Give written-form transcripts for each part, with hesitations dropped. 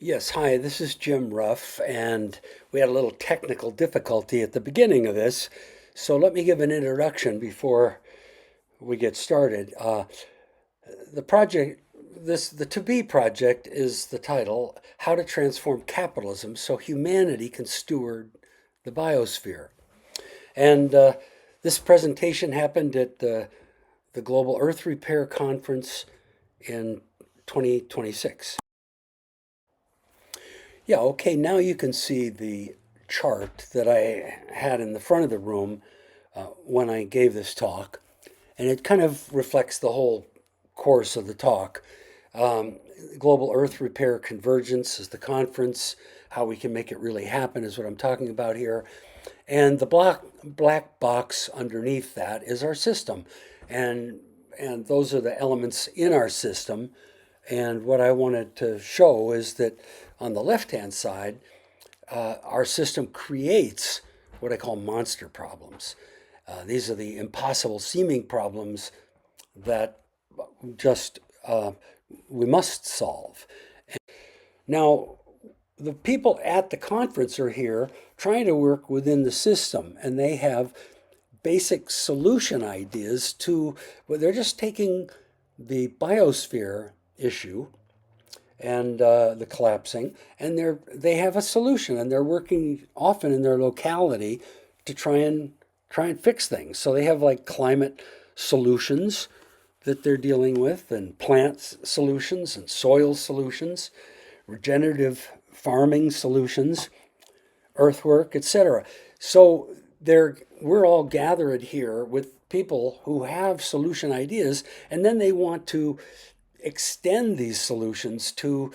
Yes, hi, this is Jim Ruff, and we had a little technical difficulty at the beginning of this, so let me give an introduction before we get started. The project, the ToBe Project is the title, How to Transform Capitalism So Humanity Can Steward the Biosphere. And this presentation happened at the Global Earth Repair Conference in 2026. Yeah, okay, now you can see the chart that I had in the front of the room when I gave this talk, and it kind of reflects the whole course of the talk. Global Earth Repair Convergence is the conference. How we can make it really happen is what I'm talking about here. And the black box underneath that is our system. And those are the elements in our system. And what I wanted to show is that on the left-hand side, our system creates what I call monster problems. These are the impossible seeming problems that just we must solve. Now, the people at the conference are here trying to work within the system, and they have basic solution ideas to, well, they're just taking the biosphere issue and the collapsing, and they have a solution, and they're working often in their locality to try and fix things. So they have like climate solutions that they're dealing with, and plant solutions, and soil solutions, regenerative farming solutions, earthwork, etc. So we're all gathered here with people who have solution ideas, and then they want to extend these solutions to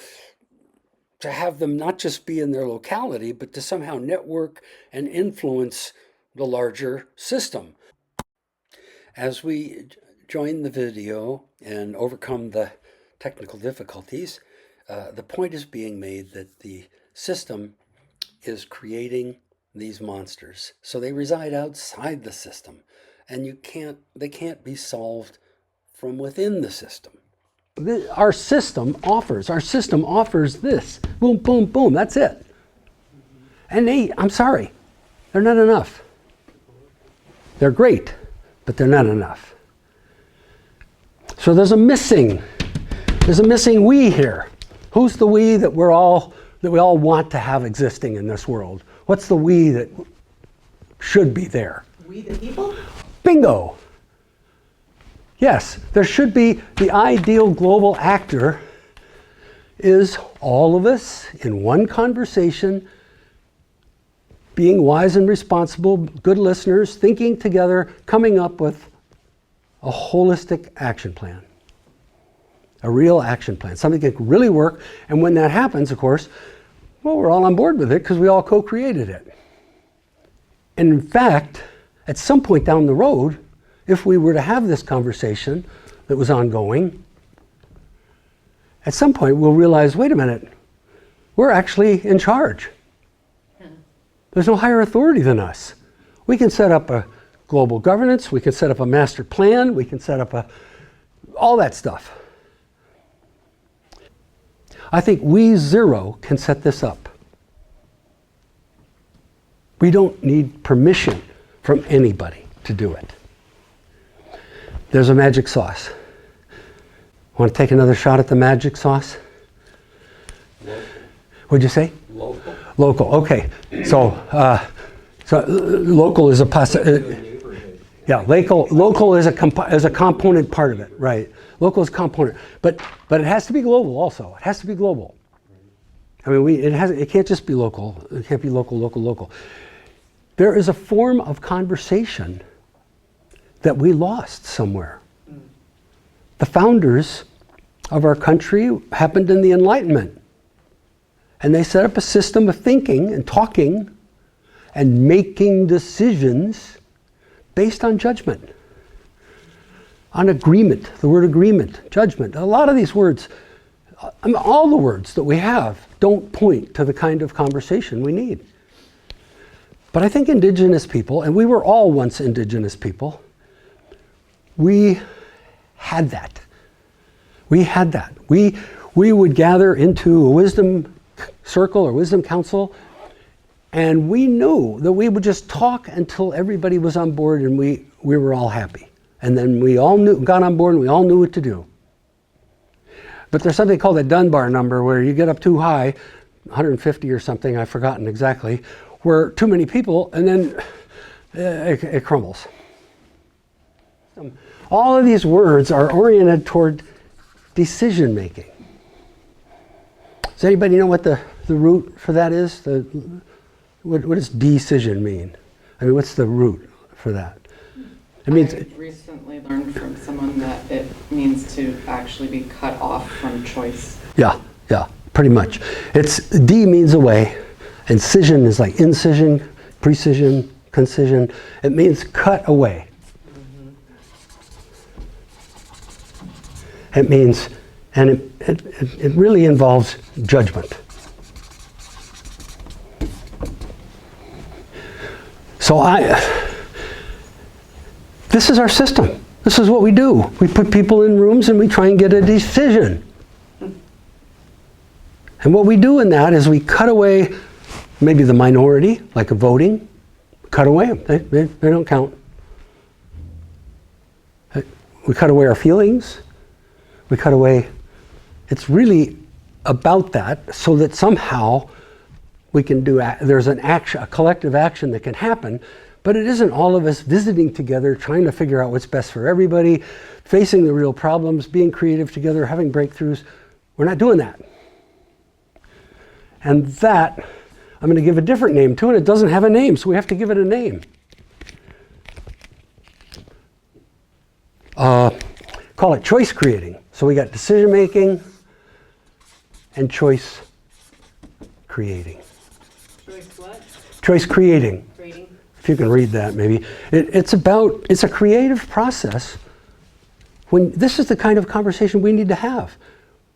have them not just be in their locality, but to somehow network and influence the larger system. As we join the video and overcome the technical difficulties, the point is being made that the system is creating these monsters. So they reside outside the system, and they can't be solved from within the system. Our system offers this. Boom, boom, boom, that's it. And I'm sorry, they're not enough. They're great, but they're not enough. So there's a missing we here. Who's the we that we all want to have existing in this world? What's the we that should be there? We the people? Bingo. Yes, there should be the ideal global actor is all of us in one conversation, being wise and responsible, good listeners, thinking together, coming up with a holistic action plan. A real action plan, something that can really work. And when that happens, of course, well, we're all on board with it because we all co-created it. And in fact, at some point down the road, if we were to have this conversation that was ongoing, at some point we'll realize, wait a minute, we're actually in charge. There's no higher authority than us. We can set up a global governance, we can set up a master plan, we can set up all that stuff. I think we zero can set this up. We don't need permission from anybody to do it. There's a magic sauce. Want to take another shot at the magic sauce? Local. What'd you say? Local. Local. Okay. So local is a yeah. Local is a component part of it, right? Local is a component, but it has to be global also. It has to be global. I mean, it can't just be local. It can't be local. There is a form of conversation that we lost somewhere. The founders of our country happened in the Enlightenment. And they set up a system of thinking and talking and making decisions based on judgment, on agreement, the word agreement, judgment. A lot of these words, all the words that we have don't point to the kind of conversation we need. But I think indigenous people, and we were all once indigenous people, we had that. We would gather into a wisdom circle or wisdom council, and we knew that we would just talk until everybody was on board and we were all happy. And then we all got on board and we all knew what to do. But there's something called a Dunbar number where you get up too high, 150 or something, I've forgotten exactly, where too many people, and then it crumbles. All of these words are oriented toward decision making. Does anybody know what the root for that is? What does decision mean? I mean, what's the root for that? It means. I recently learned from someone that it means to actually be cut off from choice. Yeah, pretty much. D means away, and cision is like incision, precision, concision. It means cut away. It means, and it really involves judgment. So this is our system. This is what we do. We put people in rooms and we try and get a decision. And what we do in that is we cut away maybe the minority, like a voting. Cut away them. They don't count. We cut away our feelings. We cut away. It's really about that so that somehow we can do, there's an action, a collective action that can happen, but it isn't all of us visiting together, trying to figure out what's best for everybody, facing the real problems, being creative together, having breakthroughs. We're not doing that. And that, I'm going to give a different name to it. It doesn't have a name, so we have to give it a name. Call it choice creating. So we got decision making and choice creating. Choice what? Choice creating. Creating. If you can read that, maybe. It's a creative process. This is the kind of conversation we need to have.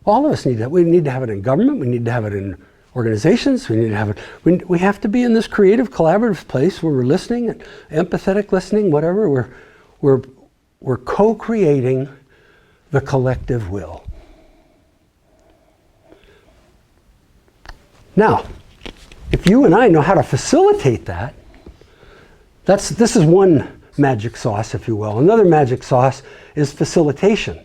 All of us need that. We need to have it in government. We need to have it in organizations. We need to have it. We have to be in this creative, collaborative place where we're listening, and empathetic listening, whatever. We're co-creating the collective will. Now, if you and I know how to facilitate that, this is one magic sauce, if you will. Another magic sauce is facilitation.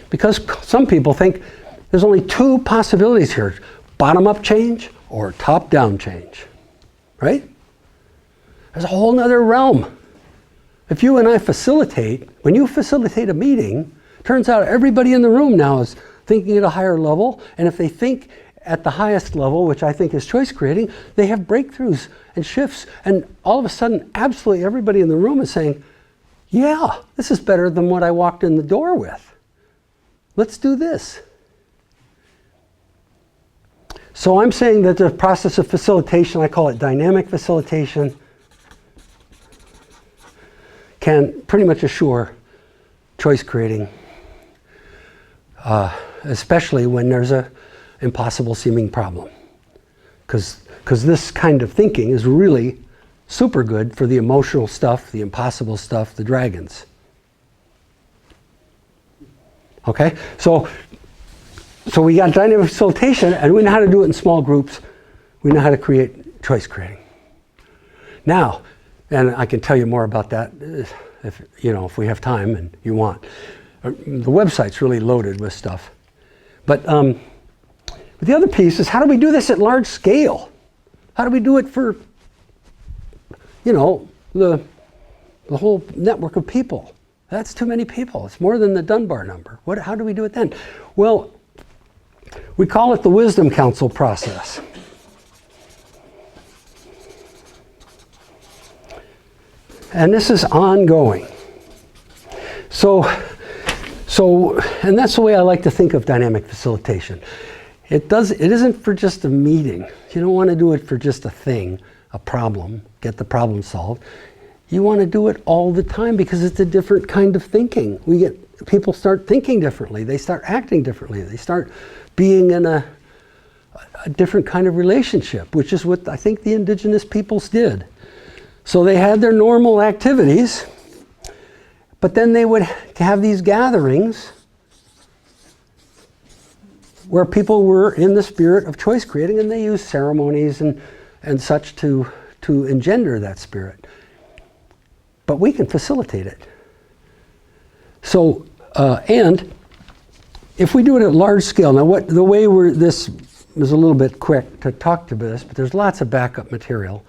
Because some people think there's only two possibilities here, bottom-up change or top-down change, right? There's a whole nother realm. If you and I facilitate, when you facilitate a meeting, turns out everybody in the room now is thinking at a higher level, and if they think at the highest level, which I think is choice creating, they have breakthroughs and shifts, and all of a sudden, absolutely everybody in the room is saying, yeah, this is better than what I walked in the door with. Let's do this. So I'm saying that the process of facilitation, I call it dynamic facilitation, can pretty much assure choice creating, especially when there's a impossible seeming problem. Because this kind of thinking is really super good for the emotional stuff, the impossible stuff, the dragons. Okay, so we got dynamic facilitation, and we know how to do it in small groups. We know how to create choice creating. Now, and I can tell you more about that if we have time and you want. The website's really loaded with stuff. But the other piece is, how do we do this at large scale? How do we do it for, the whole network of people? That's too many people. It's more than the Dunbar number. How do we do it then? Well, we call it the Wisdom Council process. And this is ongoing. So, and that's the way I like to think of dynamic facilitation. It isn't for just a meeting. You don't want to do it for just a thing, a problem, get the problem solved. You want to do it all the time because it's a different kind of thinking. People start thinking differently. They start acting differently. They start being in a different kind of relationship, which is what I think the indigenous peoples did. So they had their normal activities, but then they would have these gatherings where people were in the spirit of choice creating, and they used ceremonies and such to engender that spirit. But we can facilitate it. So, and if we do it at large scale, now the way this is a little bit quick to talk to this, but there's lots of backup material.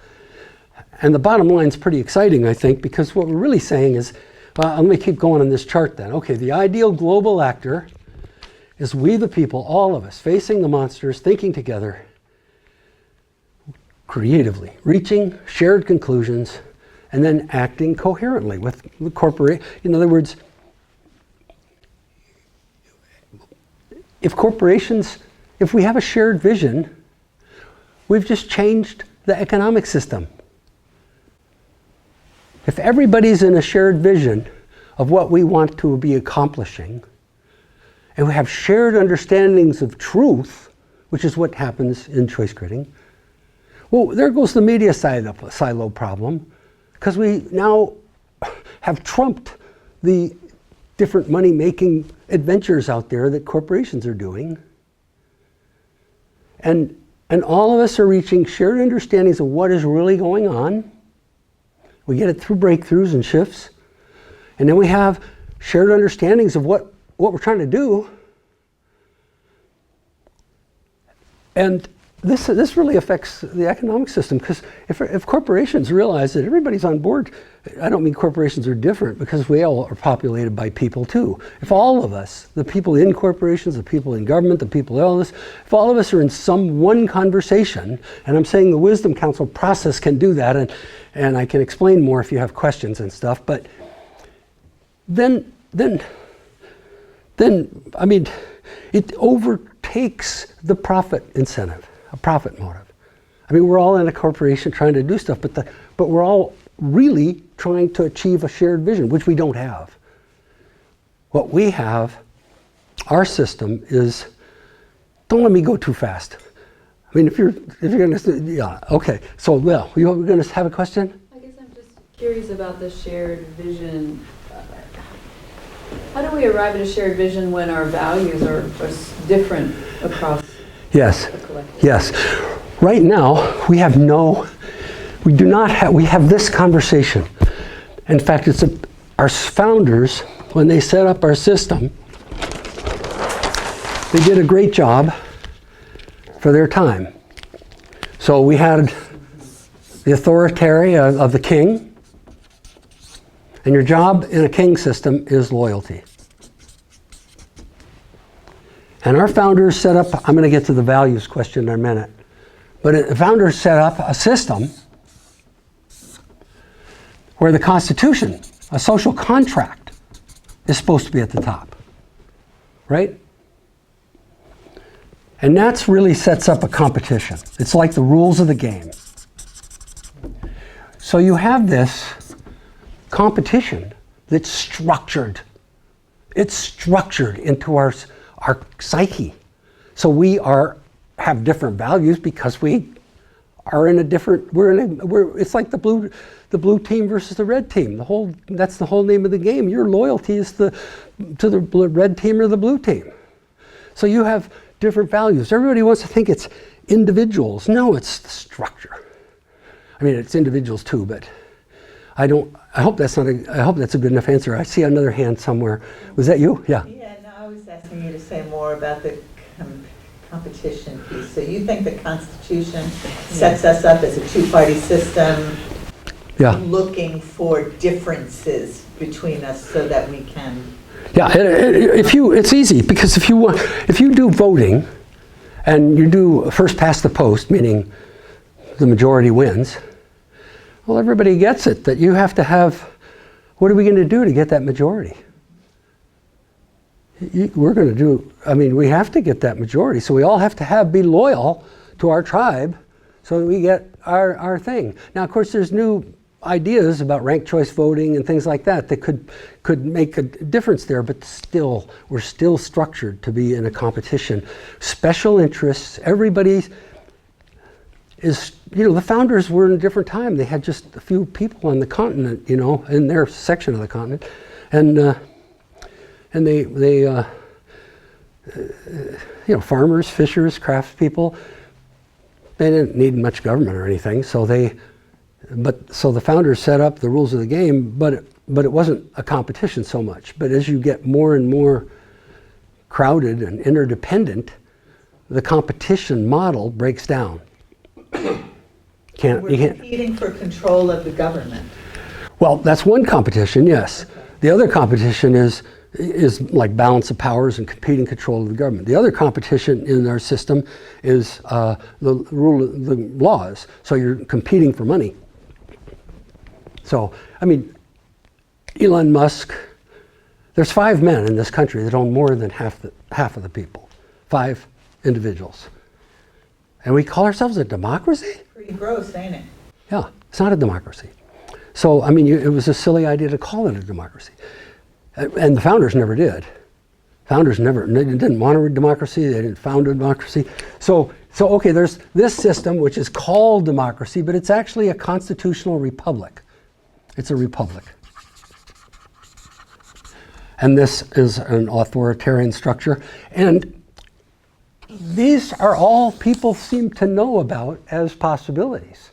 And the bottom line is pretty exciting, I think, because what we're really saying is, let me keep going on this chart then. Okay, the ideal global actor is we the people, all of us, facing the monsters, thinking together, creatively, reaching shared conclusions, and then acting coherently with the corporate. In other words, if we have a shared vision, we've just changed the economic system. If everybody's in a shared vision of what we want to be accomplishing, and we have shared understandings of truth, which is what happens in choice creating, well, there goes the media silo problem, because we now have trumped the different money-making adventures out there that corporations are doing. And all of us are reaching shared understandings of what is really going on. We get it through breakthroughs and shifts. And then we have shared understandings of what we're trying to do. And this really affects the economic system, because if corporations realize that everybody's on board, I don't mean corporations are different, because we all are populated by people too. If all of us, the people in corporations, the people in government, the people in all this, if all of us are in some one conversation, and I'm saying the Wisdom Council process can do that, and I can explain more if you have questions and stuff, but then I mean, it overtakes the profit incentive. A profit motive. I mean, we're all in a corporation trying to do stuff, but we're all really trying to achieve a shared vision, which we don't have. What we have, our system is, don't let me go too fast. I mean, if you're going to, yeah, okay. So, well, you're going to have a question? I guess I'm just curious about the shared vision. How do we arrive at a shared vision when our values are different across? Yes, yes. Right now, we have this conversation. In fact, our founders, when they set up our system, they did a great job for their time. So we had the authority of the king, and your job in a king system is loyalty. And our founders set up, I'm going to get to the values question in a minute, but the founders set up a system where the Constitution, a social contract, is supposed to be at the top, right? And that really sets up a competition. It's like the rules of the game. So you have this competition that's structured. It's structured into our psyche. So we have different values because we are in a different, it's like the blue team versus the red team. That's the whole name of the game. Your loyalty is to the red team or the blue team. So you have different values. Everybody wants to think it's individuals. No, it's the structure. I mean, it's individuals too, but I hope that's a good enough answer. I see another hand somewhere. Was that you? Yeah. I was asking you to say more about the competition piece. So you think the Constitution sets us up as a two-party system, looking for differences between us so that we can... Yeah, it's easy, because if you do voting and you do first past the post, meaning the majority wins, well, everybody gets it that you have to have, what are we going to do to get that majority? We have to get that majority, so we all have to be loyal to our tribe so that we get our thing. Now, of course, there's new ideas about ranked choice voting and things like that could make a difference there, but still, we're still structured to be in a competition. Special interests, everybody is, the founders were in a different time. They had just a few people on the continent, in their section of the continent. And farmers, fishers, craftspeople. They didn't need much government or anything, so the founders set up the rules of the game, but it wasn't a competition so much. But as you get more and more crowded and interdependent, the competition model breaks down. We're You can't. competing for control of the government. Well, that's one competition, yes. Okay. The other competition is like balance of powers and competing control of the government. The other competition in our system is the laws. So you're competing for money. So, I mean, Elon Musk, there's 5 men in this country that own more than half of the people. 5 individuals. And we call ourselves a democracy? Pretty gross, ain't it? Yeah, it's not a democracy. So, I mean, it was a silly idea to call it a democracy. And the founders never did. They didn't want a democracy, they didn't found a democracy. So okay, there's this system which is called democracy, but it's actually a constitutional republic. It's a republic. And this is an authoritarian structure. And these are all people seem to know about as possibilities.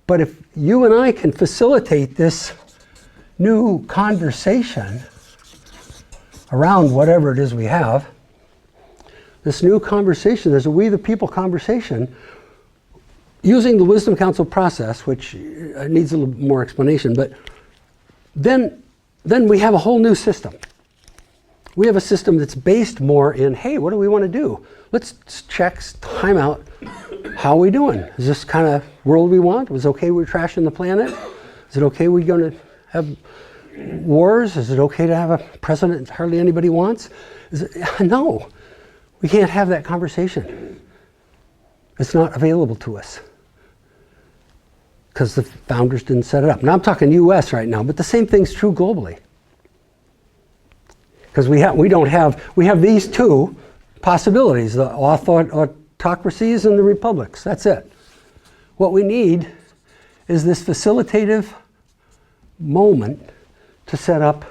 But if you and I can facilitate this new conversation around whatever it is we have, this new conversation, there's a we the people conversation, using the Wisdom Council process, which needs a little more explanation, but then we have a whole new system. We have a system that's based more in, hey, what do we want to do? Let's check, time out, how are we doing? Is this kind of world we want? Was it okay we're trashing the planet? Is it okay we're going to have wars? Is it okay to have a president hardly anybody wants? No, we can't have that conversation. It's not available to us because the founders didn't set it up. Now I'm talking US right now, but the same thing's true globally. Because we have these 2 possibilities, the autocracies and the republics. That's it. What we need is this facilitative moment to set up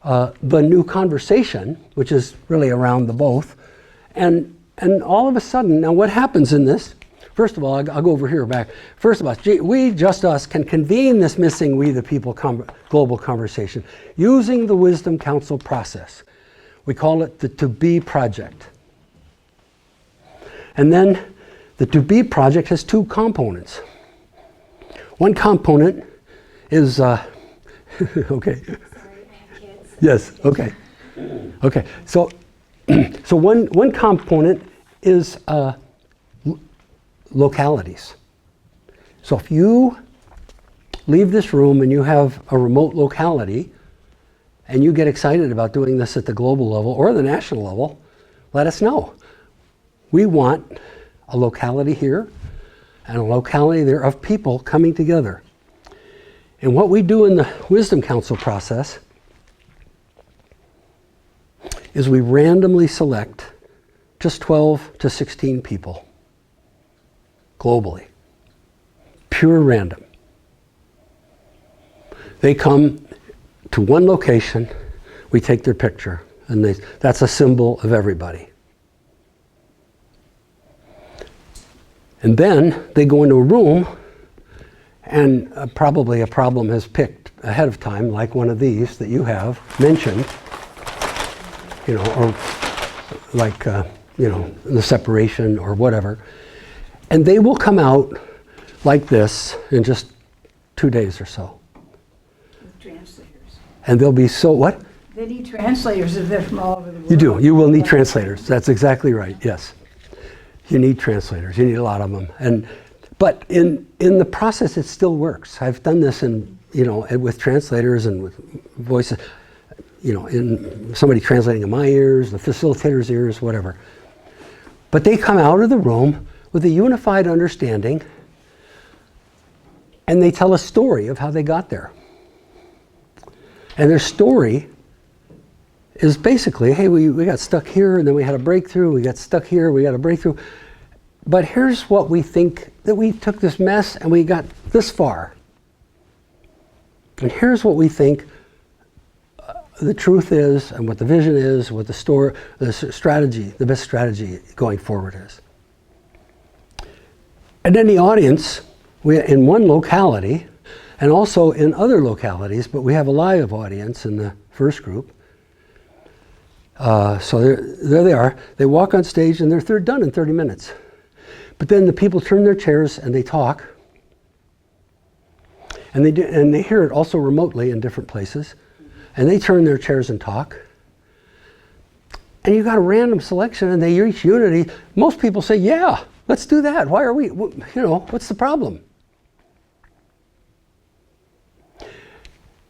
the new conversation, which is really around the both. And all of a sudden, now what happens in this? First of all, I'll go over here back. First of all, we, just us, can convene this missing we the people global conversation using the Wisdom Council process. We call it the ToBe Project. And then the ToBe Project has 2 components. One component is, okay. Yes, okay. Okay, so one component is localities. So if you leave this room and you have a remote locality and you get excited about doing this at the global level or the national level, let us know. We want a locality here and a locality there of people coming together. And what we do in the Wisdom Council process is we randomly select just 12 to 16 people globally, pure random. They come to one location, we take their picture, and that's a symbol of everybody. And then they go into a room, and probably a problem is picked ahead of time, like one of these that you have mentioned, or like, the separation or whatever. And they will come out like this in just 2 days or so. With translators. And they'll be what? They need translators if they're from all over the world. You do. You will need translators. That's exactly right. Yes. You need translators. You need a lot of them. But in the process, it still works. I've done this with translators and with voices, in somebody translating in my ears, the facilitator's ears, whatever. But they come out of the room with a unified understanding, and they tell a story of how they got there. And their story is basically, hey, we got stuck here, and then we had a breakthrough, we got stuck here, we got a breakthrough. But here's what we think, that we took this mess and we got this far. And here's what we think the truth is and what the vision is, what the strategy, the best strategy going forward is. And then the audience, we in one locality and also in other localities, but we have a live audience in the first group. So there they are. They walk on stage and they're done in 30 minutes. But then the people turn their chairs and they talk. And they hear it also remotely in different places. And they turn their chairs and talk. And you got a random selection and they reach unity. Most people say, yeah, let's do that. Why are we, what's the problem?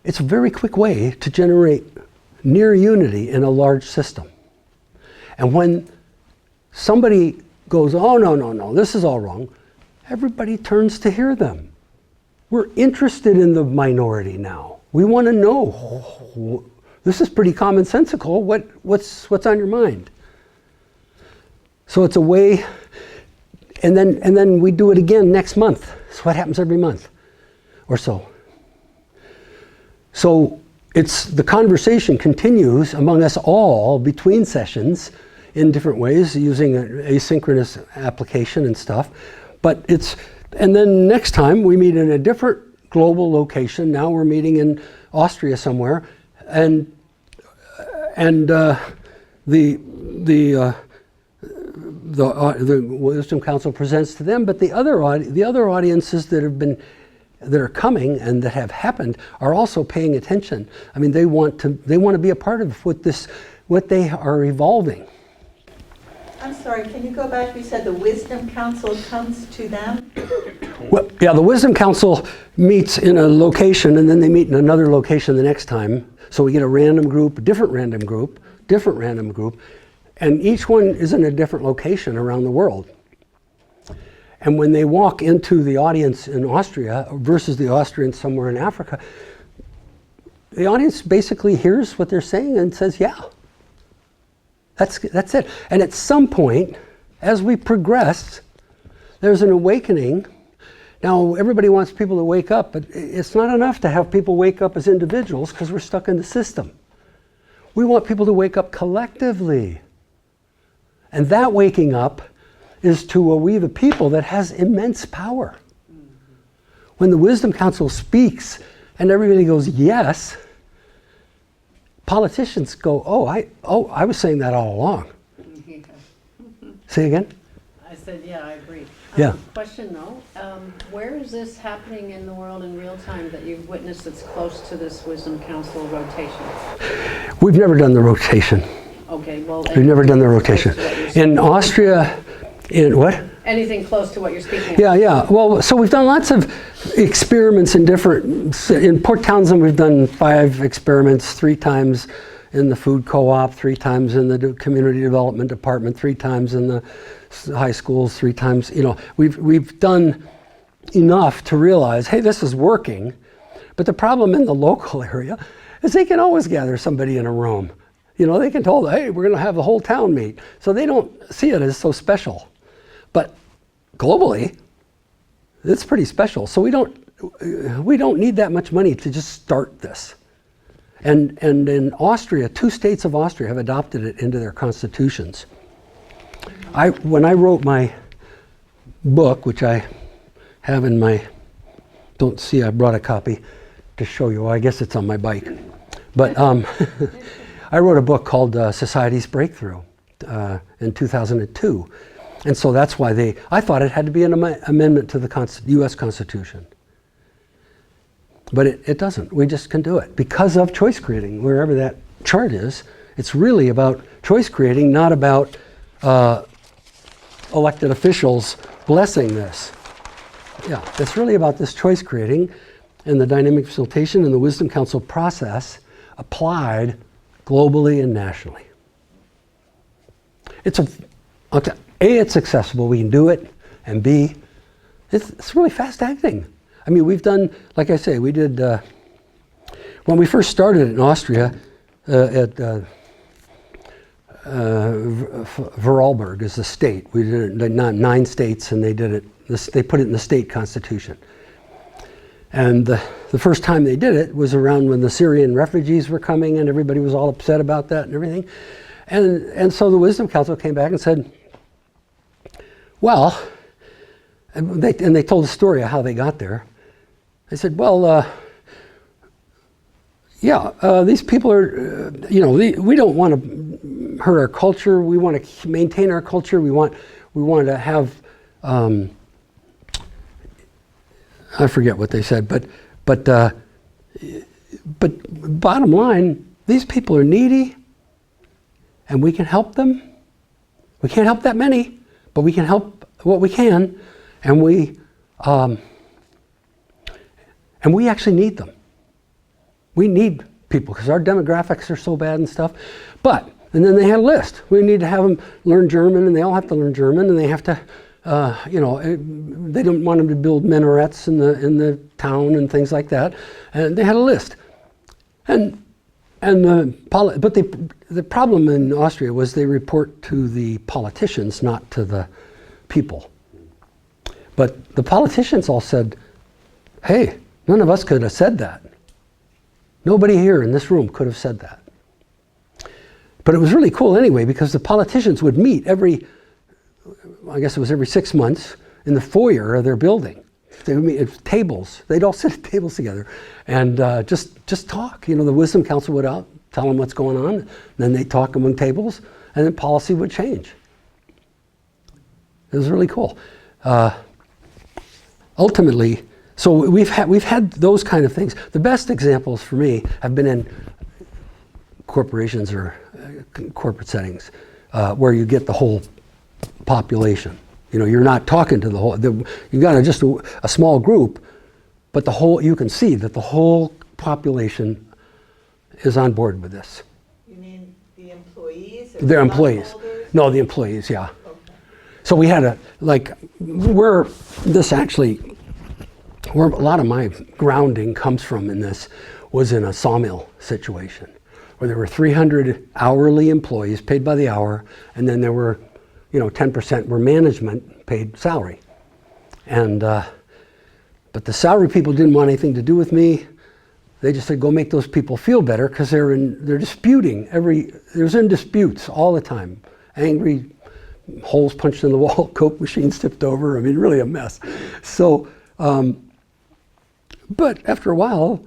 It's a very quick way to generate near unity in a large system. And when somebody goes, oh, no, this is all wrong, everybody turns to hear them. We're interested in the minority now. We want to know, this is pretty commonsensical, what's on your mind? So it's a way, and then we do it again next month. So what happens every month or so. So the conversation continues among us all between sessions in different ways using an asynchronous application and stuff. And then next time we meet in a different global location. Now we're meeting in Austria somewhere, and the Wisdom Council presents to them. But the other audiences that are coming and that have happened are also paying attention. I mean, they want to be a part of what they are evolving. I'm sorry, can you go back? You said the Wisdom Council comes to them? Well, yeah, the Wisdom Council meets in a location and then they meet in another location the next time. So we get a random group, a different random group, and each one is in a different location around the world. And when they walk into the audience in Austria versus the Austrians somewhere in Africa, the audience basically hears what they're saying and says, yeah, that's it. And at some point, as we progress, there's an awakening. Now, everybody wants people to wake up, but it's not enough to have people wake up as individuals because we're stuck in the system. We want people to wake up collectively. And that waking up is to a we the people that has immense power. When the Wisdom Council speaks and everybody goes, yes, politicians go, I was saying that all along. Yeah. Say again? I said, yeah, I agree. Yeah. Question though, where is this happening in the world in real time that you've witnessed that's close to this Wisdom Council rotation? We've never done the rotation. Okay, well. We've never done the rotation. In Austria, in what? Anything close to what you're speaking of? Yeah. Well, so we've done lots of experiments in Port Townsend we've done 5 experiments, 3 times in the food co-op, 3 times in the community development department, 3 times in the high schools, 3 times, we've done enough to realize, hey, this is working. But the problem in the local area is they can always gather somebody in a room. They can tell, hey, we're going to have the whole town meet. So they don't see it as so special. But globally, it's pretty special. So we don't need that much money to just start this. And in Austria, 2 states of Austria have adopted it into their constitutions. When I wrote my book, which I have in don't see, I brought a copy to show you. I guess it's on my bike. But I wrote a book called Society's Breakthrough in 2002. And so that's why I thought it had to be an amendment to the U.S. Constitution. But it doesn't. We just can do it because of choice creating, wherever that chart is. It's really about choice creating, not about elected officials blessing this. Yeah, it's really about this choice creating and the dynamic facilitation and the Wisdom Council process applied globally and nationally. It's accessible, we can do it, and B, it's really fast acting. I mean, we've done, like I say, we did, when we first started in Austria, at Vorarlberg is the state. We did it in 9 states, and they put it in the state constitution. And the first time they did it was around when the Syrian refugees were coming, and everybody was all upset about that and everything. And so the Wisdom Council came back and said, well, and they told the story of how they got there. They said, well, these people are, we don't want to hurt our culture. We want to maintain our culture. We want to have, I forget what they said, but bottom line, these people are needy, and we can help them. We can't help that many, but we can help what we can, and we actually need them. We need people because our demographics are so bad and stuff. And then they had a list. We need to have them learn German, and they all have to learn German, and they have to, they don't want them to build minarets in the town and things like that. And they had a list. But the problem in Austria was they report to the politicians, not to the people. But the politicians all said, hey, none of us could have said that. Nobody here in this room could have said that. But it was really cool anyway, because the politicians would meet every 6 months in the foyer of their building. They would meet at tables. They'd all sit at tables together and just talk. The Wisdom Council would out, tell them what's going on. And then they'd talk among tables, and then policy would change. It was really cool. Ultimately, so we've had those kind of things. The best examples for me have been in corporations or corporate settings where you get the whole population. You're not talking to the whole. You got just a small group, but you can see that the whole population is on board with this. You mean the employees? Their employees. No, the employees. Yeah. Okay. So we had where a lot of my grounding comes from in this was in a sawmill situation where there were 300 hourly employees paid by the hour, and then there were 10% were management paid salary. And but the salary people didn't want anything to do with me. They just said, go make those people feel better, because they're disputing there's in disputes all the time. Angry, holes punched in the wall, Coke machines tipped over. I mean, really a mess. So, but after a while,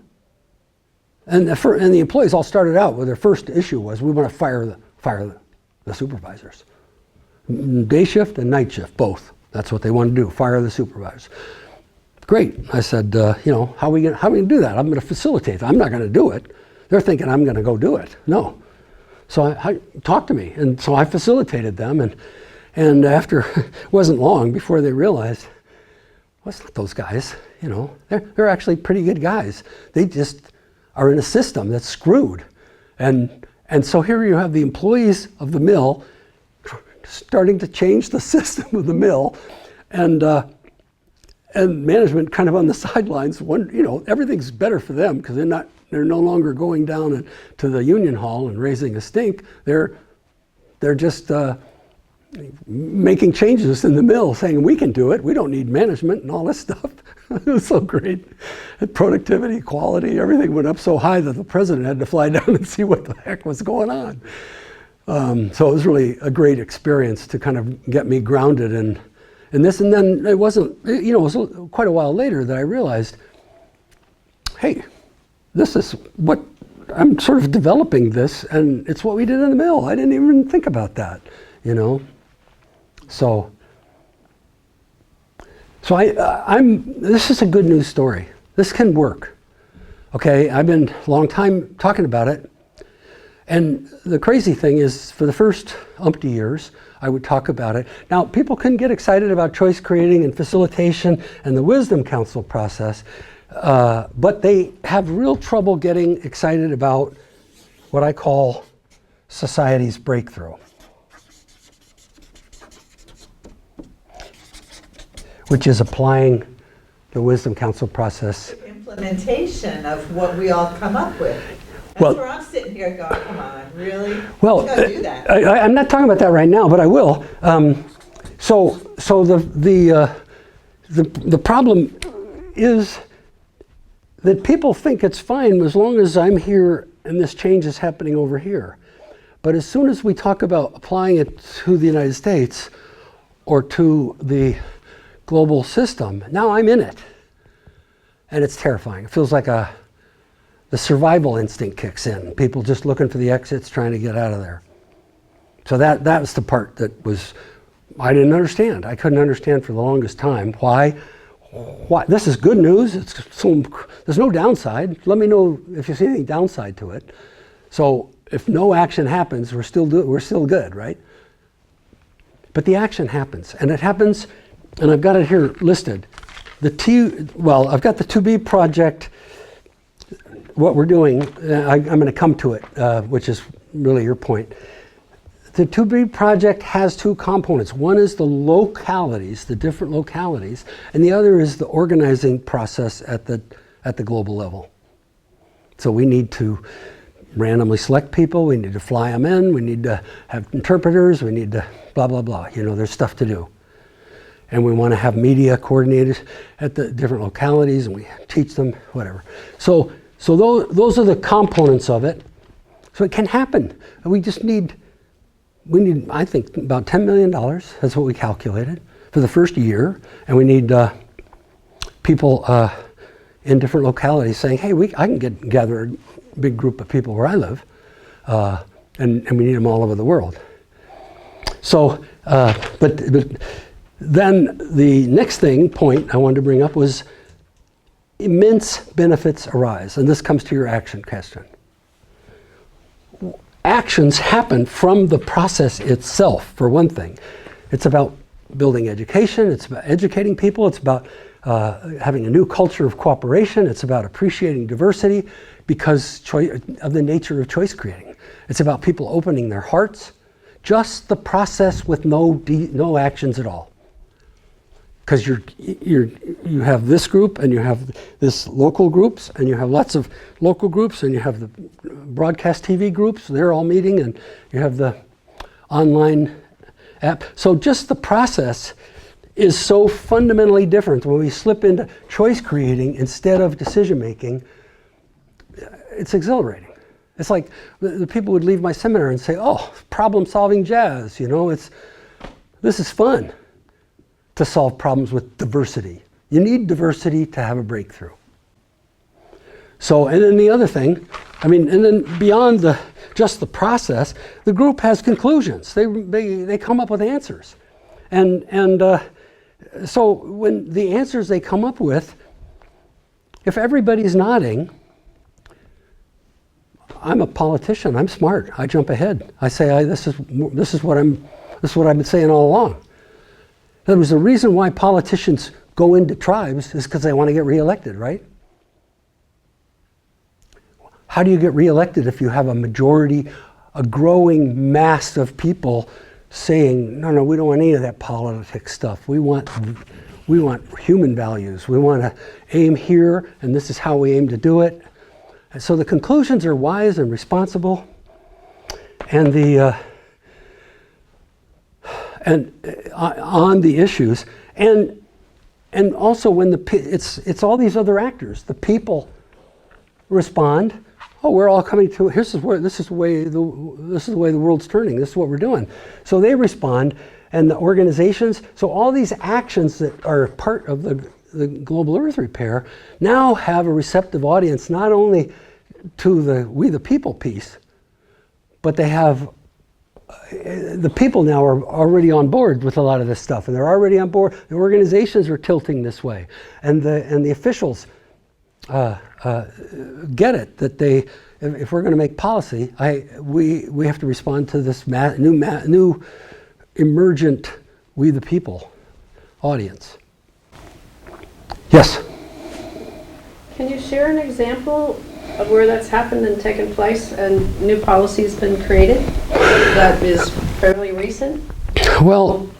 and the employees all started out with their first issue was, we want to fire the supervisors. Day shift and night shift, both. That's what they want to do, fire the supervisors. Great. I said, how are we going to do that? I'm going to facilitate. I'm not going to do it. They're thinking I'm going to go do it. No. So I talk to me. And so I facilitated them. And after, it wasn't long before they realized, well, it's not those guys. They're actually pretty good guys. They just are in a system that's screwed. And so here you have the employees of the mill starting to change the system of the mill, and management kind of on the sidelines. Everything's better for them because they're no longer going down to the union hall and raising a stink. They're just making changes in the mill, saying we can do it. We don't need management and all this stuff. It was so great. And productivity, quality, everything went up so high that the president had to fly down and see what the heck was going on. So it was really a great experience to kind of get me grounded in this. And then it wasn't, it was quite a while later that I realized, hey, this is what, I'm sort of developing this, and it's what we did in the mill. I didn't even think about that, So this is a good news story. This can work. Okay, I've been a long time talking about it. And the crazy thing is, for the first umpty years, I would talk about it. Now, people can get excited about choice creating and facilitation and the Wisdom Council process, but they have real trouble getting excited about what I call society's breakthrough, which is applying the Wisdom Council process. The implementation of what we all come up with. That's where I'm sitting here going, come on, really? Well, you gotta do that. I'm not talking about that right now, but I will. So the problem is that people think it's fine as long as I'm here and this change is happening over here. But as soon as we talk about applying it to the United States or to the global system, now I'm in it. And it's terrifying. It feels like the survival instinct kicks in. People just looking for the exits, trying to get out of there. So that was the part that I didn't understand. I couldn't understand for the longest time. Why? This is good news. There's no downside. Let me know if you see any downside to it. So if no action happens, we're still good, right? But the action happens, and it happens, and I've got it here listed. I've got the ToBe Project. What we're doing, I'm going to come to it, which is really your point. The ToBe Project has two components. One is the localities, the different localities, and the other is the organizing process at the global level. So we need to randomly select people, we need to fly them in, we need to have interpreters, we need to blah, blah, blah. There's stuff to do. And we want to have media coordinated at the different localities, and we teach them, whatever. So those are the components of it. So it can happen. We need, I think, about $10 million. That's what we calculated for the first year. And we need people in different localities saying, hey, I can gather a big group of people where I live. And we need them all over the world. So, but then the next point I wanted to bring up was immense benefits arise. And this comes to your action question. Actions happen from the process itself, for one thing. It's about building education, it's about educating people, it's about having a new culture of cooperation, it's about appreciating diversity because of the nature of choice creating. It's about people opening their hearts, just the process with no actions at all. Because you have this group, and you have this local groups, and you have lots of local groups, and you have the broadcast TV groups, they're all meeting, and you have the online app. So just the process is so fundamentally different. When we slip into choice creating instead of decision making, it's exhilarating. It's like the people would leave my seminar and say, oh, problem solving jazz, this is fun. To solve problems with diversity. You need diversity to have a breakthrough. So, and then the other thing, and then beyond just the process, the group has conclusions. They come up with answers. And so when the answers they come up with, if everybody's nodding, I'm a politician, I'm smart, I jump ahead. I say, this is what I've been saying all along. There was a reason why politicians go into tribes is because they want to get reelected, right? How do you get reelected if you have a majority, a growing mass of people saying, no, we don't want any of that politics stuff. We want human values. We want to aim here, and this is how we aim to do it. And so the conclusions are wise and responsible, and on the issues, and also when it's all these other actors. The people respond. Oh, we're all coming to. This is the way the world's turning. This is what we're doing. So they respond, and the organizations. So all these actions that are part of the global Earth repair now have a receptive audience, not only to the we the people piece, but they have. The people now are already on board with a lot of this stuff, and they're already on board. The organizations are tilting this way, and the officials get it that if we're going to make policy, we have to respond to this new emergent we the people audience. Yes. Can you share an example of where that's happened and taken place and new policy's been created that is fairly recent? Well,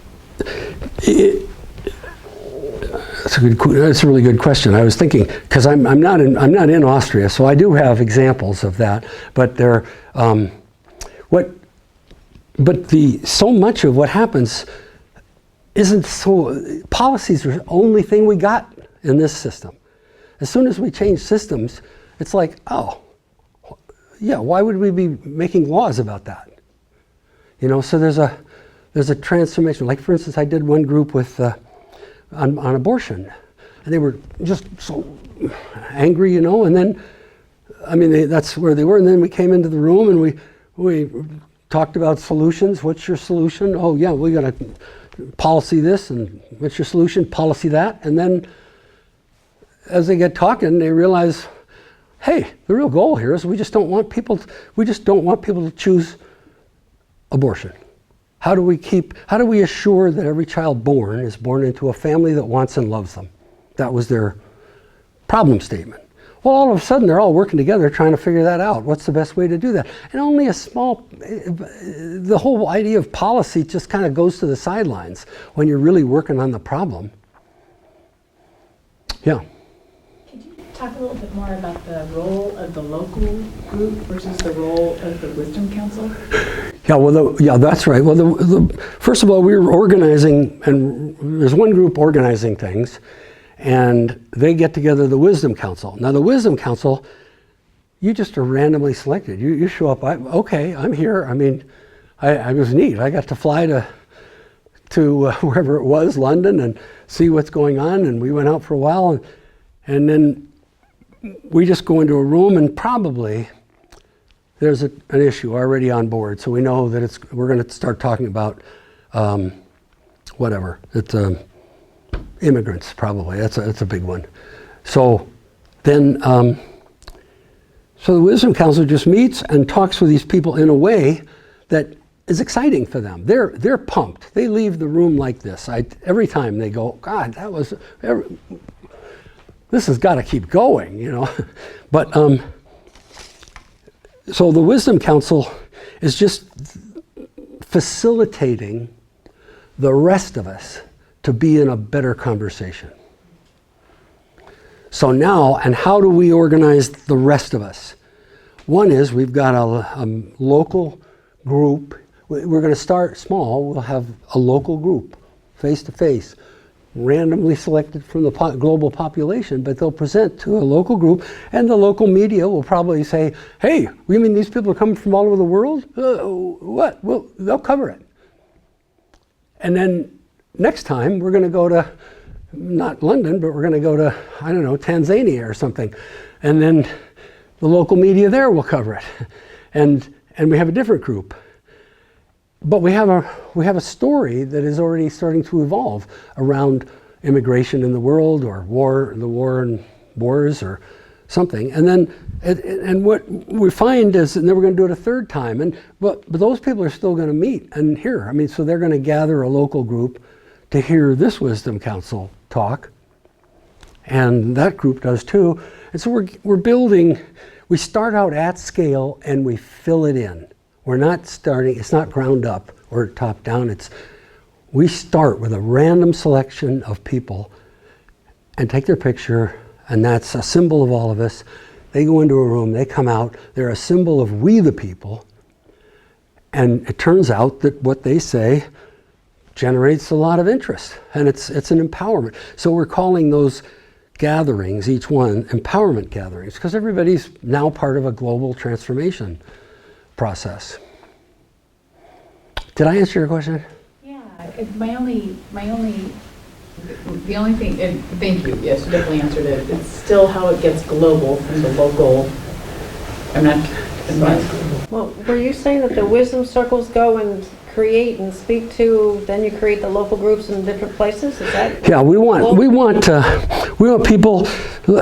that's a really good question. I was thinking, because I'm not in Austria, so I do have examples of that. But so much of what happens isn't so. Policies are the only thing we got in this system. As soon as we change systems, it's like, oh, yeah, why would we be making laws about that? You know, so there's a transformation. Like, for instance, I did one group with on abortion, and they were just so angry, you know, and then, I mean, that's where they were, and then we came into the room and we talked about solutions. What's your solution? Oh yeah, we got to policy this, and what's your solution? Policy that. And then as they get talking, they realize, hey, the real goal here is we just don't want people to choose abortion. How do we assure that every child born is born into a family that wants and loves them? That was their problem statement. Well, all of a sudden, they're all working together trying to figure that out. What's the best way to do that? And only the whole idea of policy just kind of goes to the sidelines when you're really working on the problem. Yeah. Could you talk a little bit more about the role of the local group versus the role of the Wisdom Council? Yeah, well, that's right. Well, first of all, we were organizing, and there's one group organizing things, and they get together, the Wisdom Council. Now, the Wisdom Council, you just are randomly selected. You show up, okay, I'm here. I mean, I was neat. I got to fly to wherever it was, London, and see what's going on, and we went out for a while, and then we just go into a room, and probably there's an issue already on board, so we know that we're going to start talking about whatever. It's immigrants, probably. That's a big one. So then, so the Wisdom Council just meets and talks with these people in a way that is exciting for them. They're pumped. They leave the room like this. Every time they go, God, this has got to keep going, you know. But so the Wisdom Council is just facilitating the rest of us to be in a better conversation. So now, and how do we organize the rest of us? One is we've got a local group. We're going to start small. We'll have a local group, face-to-face, randomly selected from the global population, but they'll present to a local group, and the local media will probably say, hey, you mean these people are coming from all over the world? What? Well, they'll cover it. And then next time, we're going to go to, not London, but we're going to go to, I don't know, Tanzania or something. And then the local media there will cover it. And we have a different group. But we have a story that is already starting to evolve around immigration in the world, or the war and wars or something. And then, and what we find is, and then we're going to do it a third time. But those people are still going to meet and hear. I mean, so they're going to gather a local group to hear this Wisdom Council talk. And that group does too. And so we're building, we start out at scale and we fill it in. We're not starting, it's not ground up or top down. We start with a random selection of people and take their picture, and that's a symbol of all of us. They go into a room, they come out, they're a symbol of we the people. And it turns out that what they say generates a lot of interest, and it's an empowerment. So we're calling those gatherings, each one, empowerment gatherings, because everybody's now part of a global transformation process. Did I answer your question? Yeah, the only thing, and thank you, yes, you definitely answered it. It's still how it gets global from the local. Well, were you saying that the wisdom circles go and create and speak to, then you create the local groups in different places? Is that? Yeah, we want people.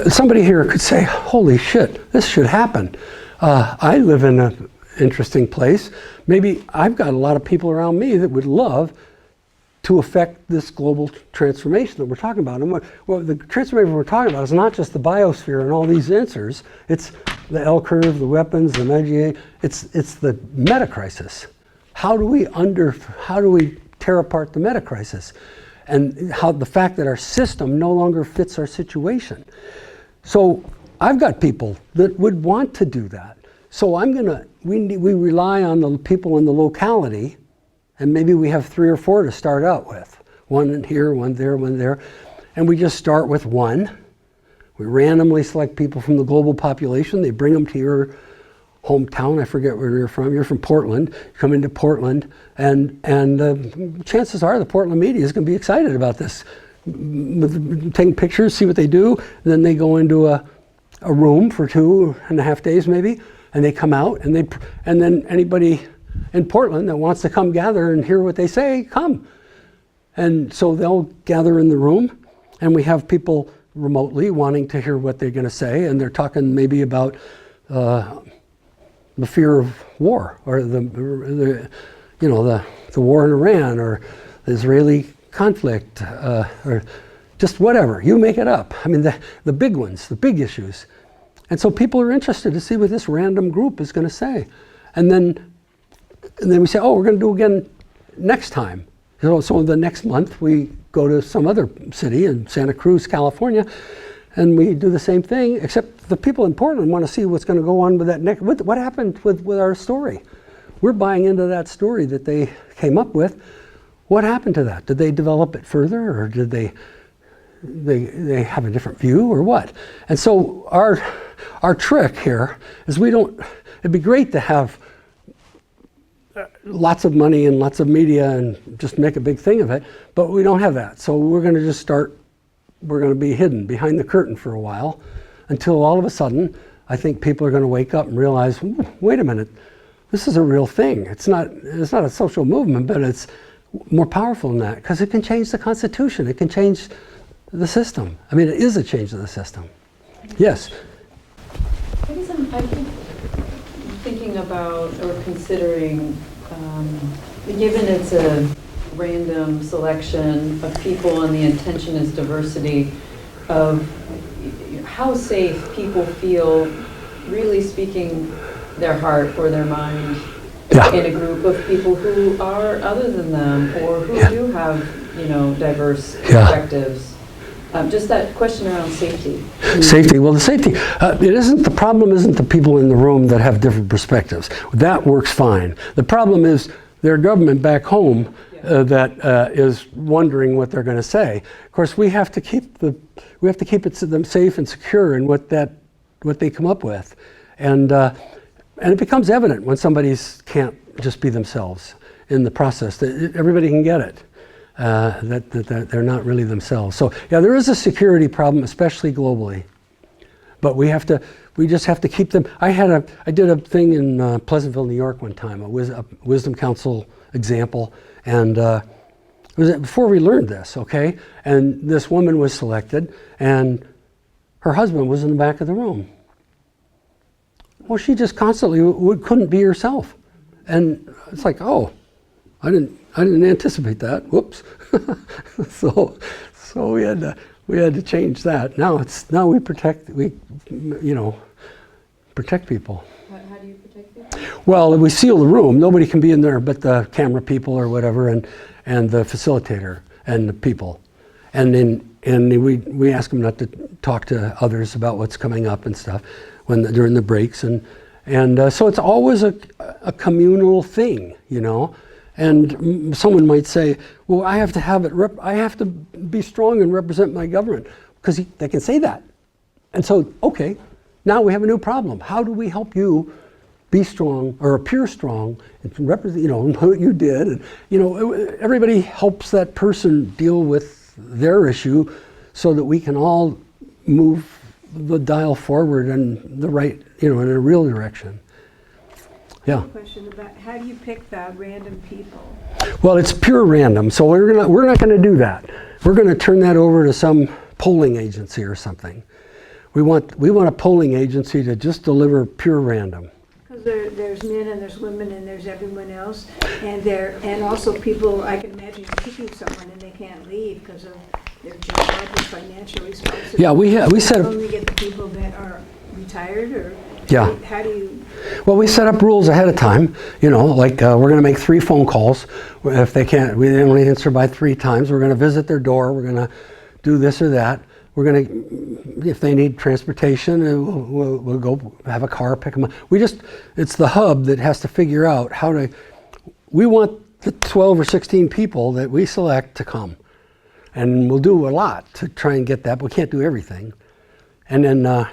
Somebody here could say, "Holy shit, this should happen." I live in an interesting place. Maybe I've got a lot of people around me that would love to affect this global transformation that we're talking about. And the transformation we're talking about is not just the biosphere and all these answers. It's the L curve, the weapons, the MEGA. It's the Metacrisis. How do we tear apart the Metacrisis? And how the fact that our system no longer fits our situation. So I've got people that would want to do that. So we rely on the people in the locality, and maybe we have 3 or 4 to start out with. One in here, one there, one there. And we just start with one. We randomly select people from the global population. They bring them to your hometown. I forget where you're from. You're from Portland. You come into Portland, and chances are the Portland media is going to be excited about this. Taking pictures, see what they do. And then they go into a room for 2.5 days maybe, and they come out, and then anybody in Portland that wants to come gather and hear what they say, come. And so they'll gather in the room, and we have people remotely wanting to hear what they're going to say, and they're talking maybe about the fear of war, or the war in Iran, or the Israeli conflict, or just whatever. You make it up. I mean, the big ones, the big issues. And so people are interested to see what this random group is going to say. And then we say, oh, we're going to do again next time. So the next month we go to some other city in Santa Cruz, California, and we do the same thing, except the people in Portland want to see what's going to go on with that next, what happened with our story. We're buying into that story that they came up with. What happened to that? Did they develop it further, or did they have a different view, or what? And so our trick here is it'd be great to have lots of money and lots of media and just make a big thing of it, but we don't have that. So we're going to be hidden behind the curtain for a while until all of a sudden I think people are going to wake up and realize, wait a minute, this is a real thing. It's not a social movement, but it's more powerful than that, because it can change the Constitution. It can change the system. I mean, it is a change of the system. Yes? I guess I keep thinking about or considering, given it's a random selection of people and the intention is diversity, of how safe people feel really speaking their heart or their mind in a group of people who are other than them, or who do have, diverse perspectives. Just that question around safety. Safety. Well, the safety, the problem isn't the people in the room that have different perspectives. That works fine. The problem is their government back home that is wondering what they're going to say. Of course, we have to keep them safe and secure in what they come up with, and it becomes evident when somebody can't just be themselves in the process. That everybody can get it. That they're not really themselves. So yeah, there is a security problem, especially globally. But we just have to keep them. I did a thing in Pleasantville, New York one time, a Wisdom Council example, and it was before we learned this, okay? And this woman was selected, and her husband was in the back of the room. Well, she just constantly couldn't be herself, and it's like, oh, I didn't anticipate that. Whoops. so we had to change that. Now we protect people. How do you protect people? Well, we seal the room. Nobody can be in there but the camera people or whatever, and the facilitator and the people. And we ask them not to talk to others about what's coming up and stuff during the breaks, and so it's always a communal thing, And someone might say, well, I have to be strong and represent my government, because they can say that. And so, okay, now we have a new problem. How do we help you be strong or appear strong and represent, what you did? And, everybody helps that person deal with their issue so that we can all move the dial forward in the right, in a real direction. Yeah. Question about how do you pick the random people? Well, it's pure random, so we're not going to do that. We're going to turn that over to some polling agency or something. We want a polling agency to just deliver pure random. Because there's men and there's women and there's everyone else, and also people. I can imagine picking someone and they can't leave because of their job or financial responsibility. Yeah, we set up. Only get the people that are retired, or how do you? Well, we set up rules ahead of time, like we're going to make 3 phone calls. If they only answer by 3 times, we're going to visit their door. We're going to do this or that. We're going to, if they need transportation, we'll go have a car, pick them up. It's the hub that has to figure out we want the 12 or 16 people that we select to come. And we'll do a lot to try and get that, but we can't do everything. And then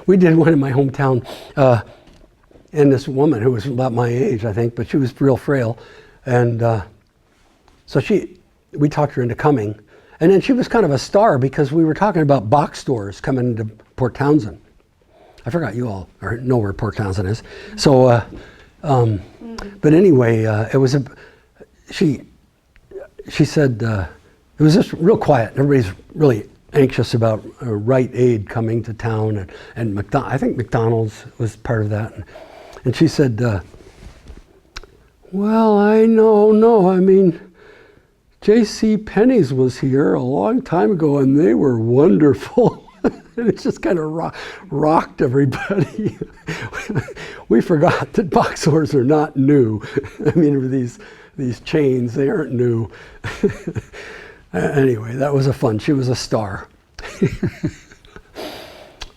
we did one in my hometown, and this woman who was about my age, I think, but she was real frail. And so we talked her into coming. And then she was kind of a star because we were talking about box stores coming into Port Townsend. I forgot you all know where Port Townsend is. So, but anyway, she said, it was just real quiet. Everybody's really anxious about Rite Aid coming to town, and I think McDonald's was part of that. And she said, well, I mean, J.C. Penney's was here a long time ago, and they were wonderful. And it just kind of rocked everybody. We forgot that box stores are not new. I mean, these chains, they aren't new. Anyway, that was fun. She was a star.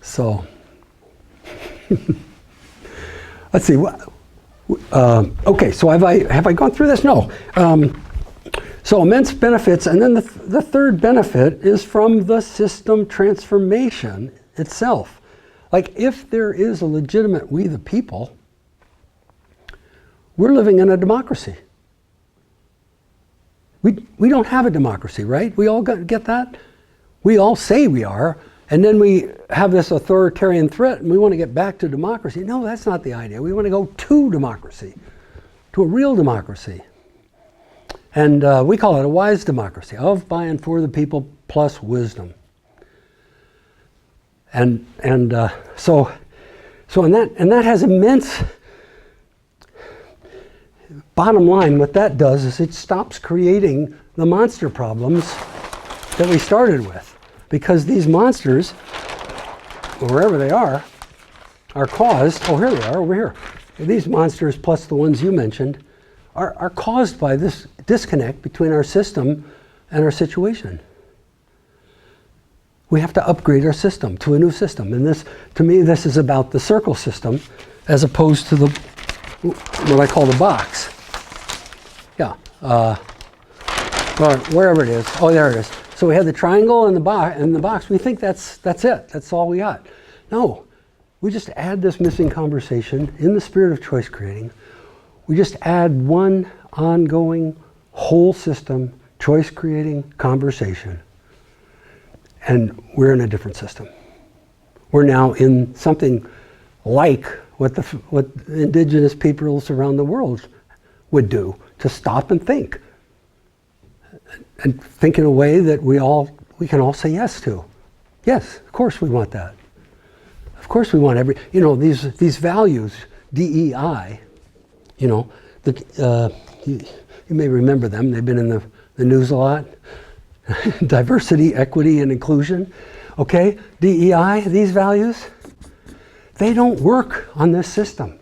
So, let's see. Okay, so have I gone through this? No. So immense benefits, and then the third benefit is from the system transformation itself. Like, if there is a legitimate we the people, we're living in a democracy. We don't have a democracy, right? We all get that? We all say we are, and then we have this authoritarian threat, and we want to get back to democracy. No, that's not the idea. We want to go to democracy, to a real democracy. And we call it a wise democracy, of, by, and for the people, plus wisdom. And so that has immense. Bottom line, what that does is it stops creating the monster problems that we started with, because these monsters, wherever they are caused. Oh, here they are, over here. These monsters, plus the ones you mentioned, are caused by this disconnect between our system and our situation. We have to upgrade our system to a new system. And this, to me, this is about the circle system as opposed to what I call the box. Yeah, or wherever it is. Oh, there it is. So we have the triangle and the box. We think that's it. That's all we got. No, we just add this missing conversation in the spirit of choice creating. We just add one ongoing whole system choice creating conversation, and we're in a different system. We're now in something like what indigenous peoples around the world would do, to stop and think in a way that we can all say yes to. Yes, of course we want that. Of course we want these values, DEI. You may remember them. They've been in the news a lot. Diversity, equity, and inclusion. Okay, DEI, these values, they don't work on this system.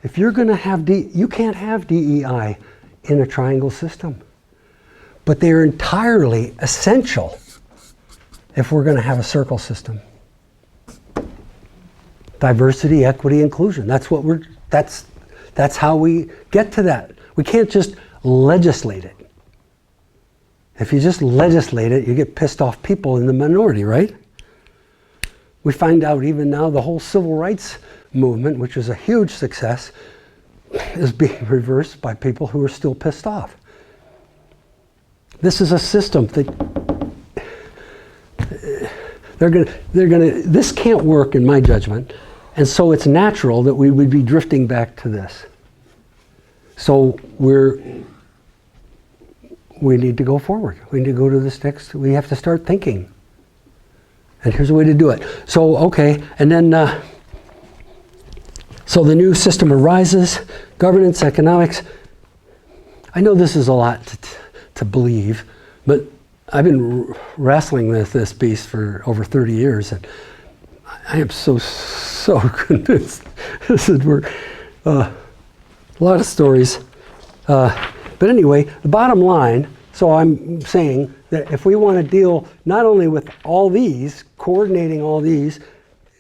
If you're going to have you can't have DEI in a triangle system. But they're entirely essential if we're going to have a circle system. Diversity, equity, inclusion. That's how we get to that. We can't just legislate it. If you just legislate it, you get pissed off people in the minority, right? We find out even now the whole civil rights movement, which was a huge success, is being reversed by people who are still pissed off. This is a system that this can't work in my judgment, and so it's natural that we would be drifting back to this. So we need to go forward. We need to go to this next, we have to start thinking. And here's a way to do it. So, okay, and then, so the new system arises, governance, economics. I know this is a lot to believe, but I've been wrestling with this beast for over 30 years, and I am so convinced this would work. A lot of stories. But anyway, the bottom line, so I'm saying that if we want to deal not only with all these, coordinating all these,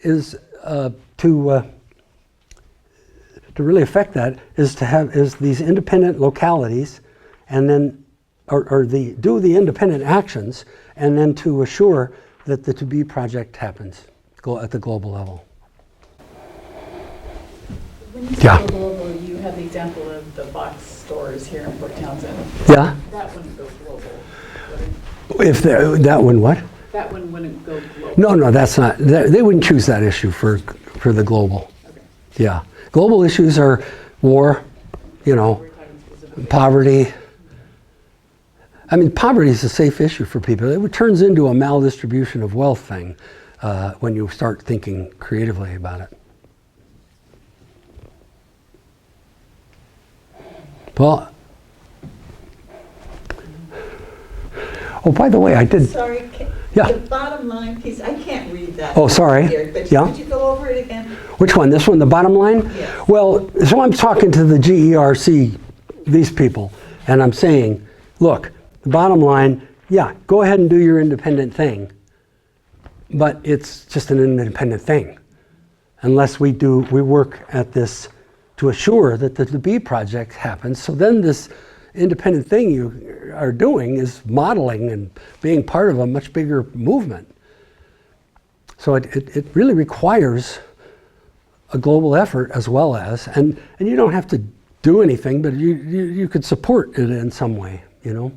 is to really affect that, is to have these independent localities, and then do the independent actions, and then to assure that the ToBe Project happens at the global level. When you say Yeah. global, you have the example of the box stores here in Port Townsend. Yeah? That wouldn't go global. would it? If that one, what? That one wouldn't go global. No, that's not. They wouldn't choose that issue for the global. Okay. Yeah. Global issues are war, We're talking specifically. poverty. I mean, poverty is a safe issue for people. It turns into a maldistribution of wealth thing when you start thinking creatively about it. Well, oh, by the way, I did. Sorry, Yeah. the bottom line piece, I can't read that. Oh, sorry. Here, but Yeah. could you go over it again? Which one? This one, the bottom line? Yes. Well, so I'm talking to the GERC, these people, and I'm saying, look, the bottom line, yeah, go ahead and do your independent thing, but it's just an independent thing. Unless we work at this to assure that the ToBe Project happens. So then this independent thing you are doing is modeling and being part of a much bigger movement. So it really requires a global effort as well as, and you don't have to do anything, but you could support it in some way, you know?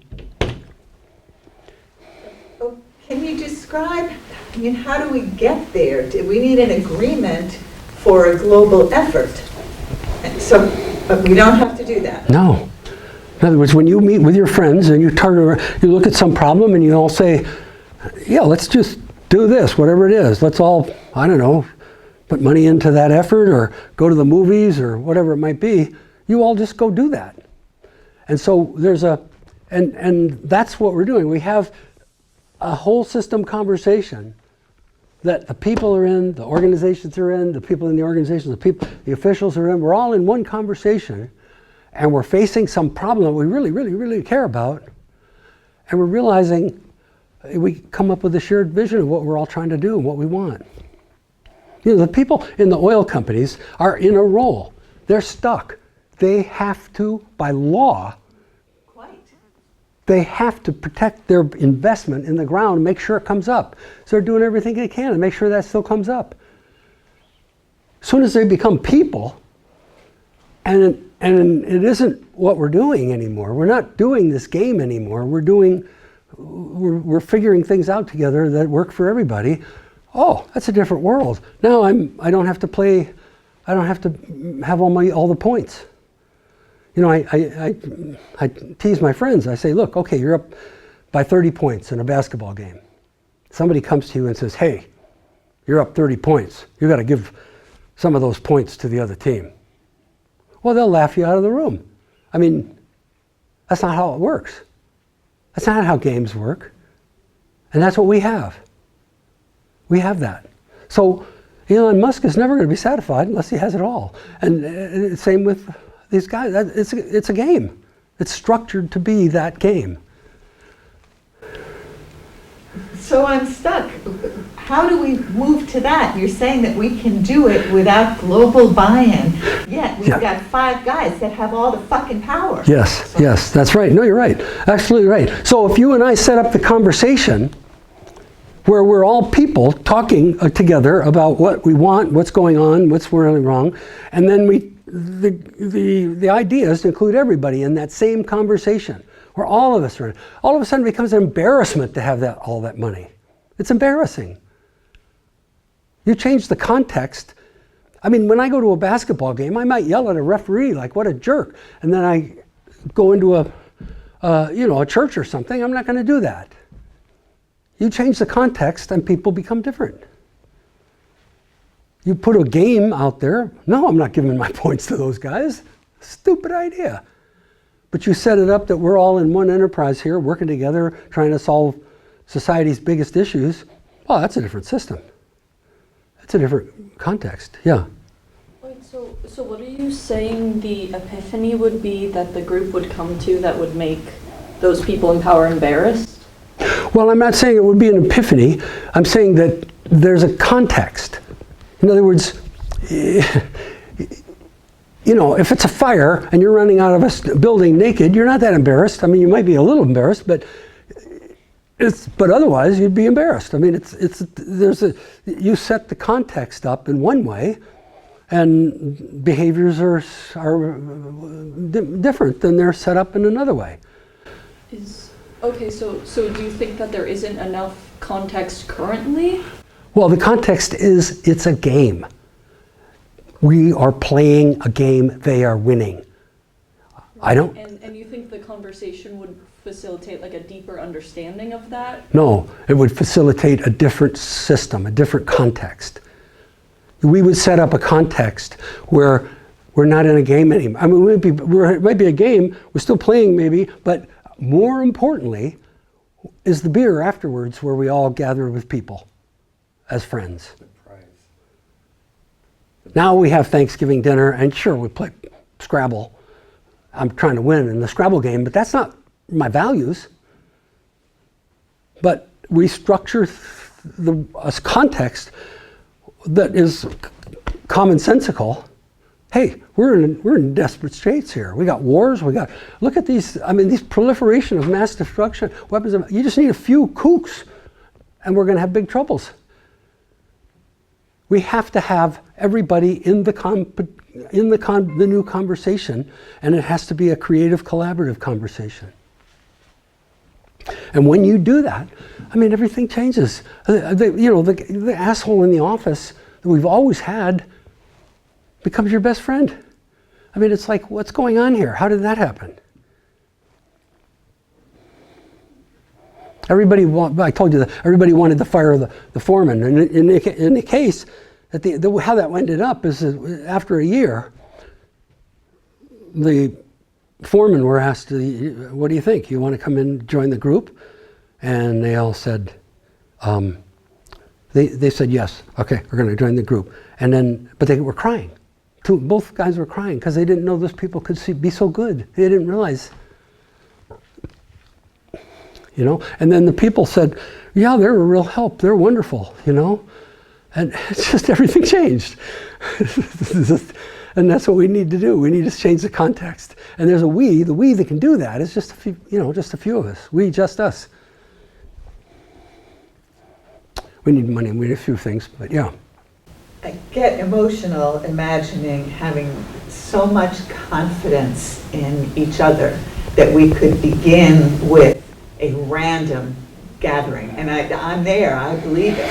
Oh, can you describe, I mean, how do we get there? Do we need an agreement for a global effort? And so, but we don't have to do that. No. In other words, when you meet with your friends and you look at some problem and you all say, yeah, let's just do this, whatever it is. Let's all, I don't know, put money into that effort or go to the movies or whatever it might be. You all just go do that. And so there's and that's what we're doing. We have a whole system conversation that the people are in, the organizations are in, the people in the organizations, the officials are in. We're all in one conversation, and we're facing some problem that we really, really, really care about, and we're realizing we come up with a shared vision of what we're all trying to do and what we want. You know, the people in the oil companies are in a role. They're stuck. They have to, by law, they have to protect their investment in the ground and make sure it comes up. So they're doing everything they can to make sure that still comes up. As soon as they become people, and it isn't what we're doing anymore. We're not doing this game anymore. We're figuring things out together that work for everybody. Oh, that's a different world. Now I don't have to play. I don't have to have all the points. You know, I tease my friends. I say, look, okay, you're up by 30 points in a basketball game. Somebody comes to you and says, hey, you're up 30 points. You got to give some of those points to the other team. Well, they'll laugh you out of the room. I mean, that's not how it works. That's not how games work. And that's what we have. We have that. So Elon Musk is never going to be satisfied unless he has it all. And same with these guys. It's a game. It's structured to be that game. So I'm stuck. How do we move to that? You're saying that we can do it without global buy-in, yet we've got 5 guys that have all the fucking power. Yes, yes, that's right. No, you're right. Absolutely right. So if you and I set up the conversation where we're all people talking together about what we want, what's going on, what's really wrong, and then the idea is to include everybody in that same conversation where all of us are in. All of a sudden it becomes an embarrassment to have all that money. It's embarrassing. You change the context. I mean, when I go to a basketball game, I might yell at a referee like, what a jerk. And then I go into a church or something. I'm not going to do that. You change the context and people become different. You put a game out there. No, I'm not giving my points to those guys. Stupid idea. But you set it up that we're all in one enterprise here, working together, trying to solve society's biggest issues. Well, that's a different system. It's a different context. Yeah. Wait, so what are you saying the epiphany would be that the group would come to that would make those people in power embarrassed? Well, I'm not saying it would be an epiphany. I'm saying that there's a context. In other words, you know, if it's a fire and you're running out of a building naked, you're not that embarrassed. I mean, you might be a little embarrassed, but But otherwise, you'd be embarrassed. I mean, you set the context up in one way, and behaviors are different than they're set up in another way. Okay, so do you think that there isn't enough context currently? Well, the context is it's a game. We are playing a game, they are winning. I don't... And you think the conversation would facilitate like a deeper understanding of that? No, it would facilitate a different system, a different context. We would set up a context where we're not in a game anymore. I mean, it might be a game, we're still playing maybe, but more importantly is the beer afterwards where we all gather with people as friends. Now we have Thanksgiving dinner, and sure, we play Scrabble. I'm trying to win in the Scrabble game, but that's not my values. But we structure a context that is commonsensical. Hey, we're in desperate straits here. We got wars. Look at these. I mean, these proliferation of mass destruction, weapons. You just need a few kooks, and we're going to have big troubles. We have to have everybody in the new conversation, and it has to be a creative, collaborative conversation. And when you do that, I mean, everything changes. The asshole in the office that we've always had becomes your best friend. I mean, it's like, what's going on here? How did that happen? I told you that everybody wanted to fire the foreman. And in the case, how that ended up is that after a year, the foremen were asked, what do you think? You want to come in and join the group? And they all said, they said yes. Okay, we're going to join the group. But they were crying. Both guys were crying because they didn't know those people could be so good. They didn't realize. And then the people said, yeah, they're a real help. They're wonderful, And it's just everything changed. And that's what we need to do. We need to change the context. And there's the we that can do that is just a few, just a few of us. Just us. We need money, we need a few things, but yeah. I get emotional imagining having so much confidence in each other that we could begin with a random gathering. And I'm there, I believe it,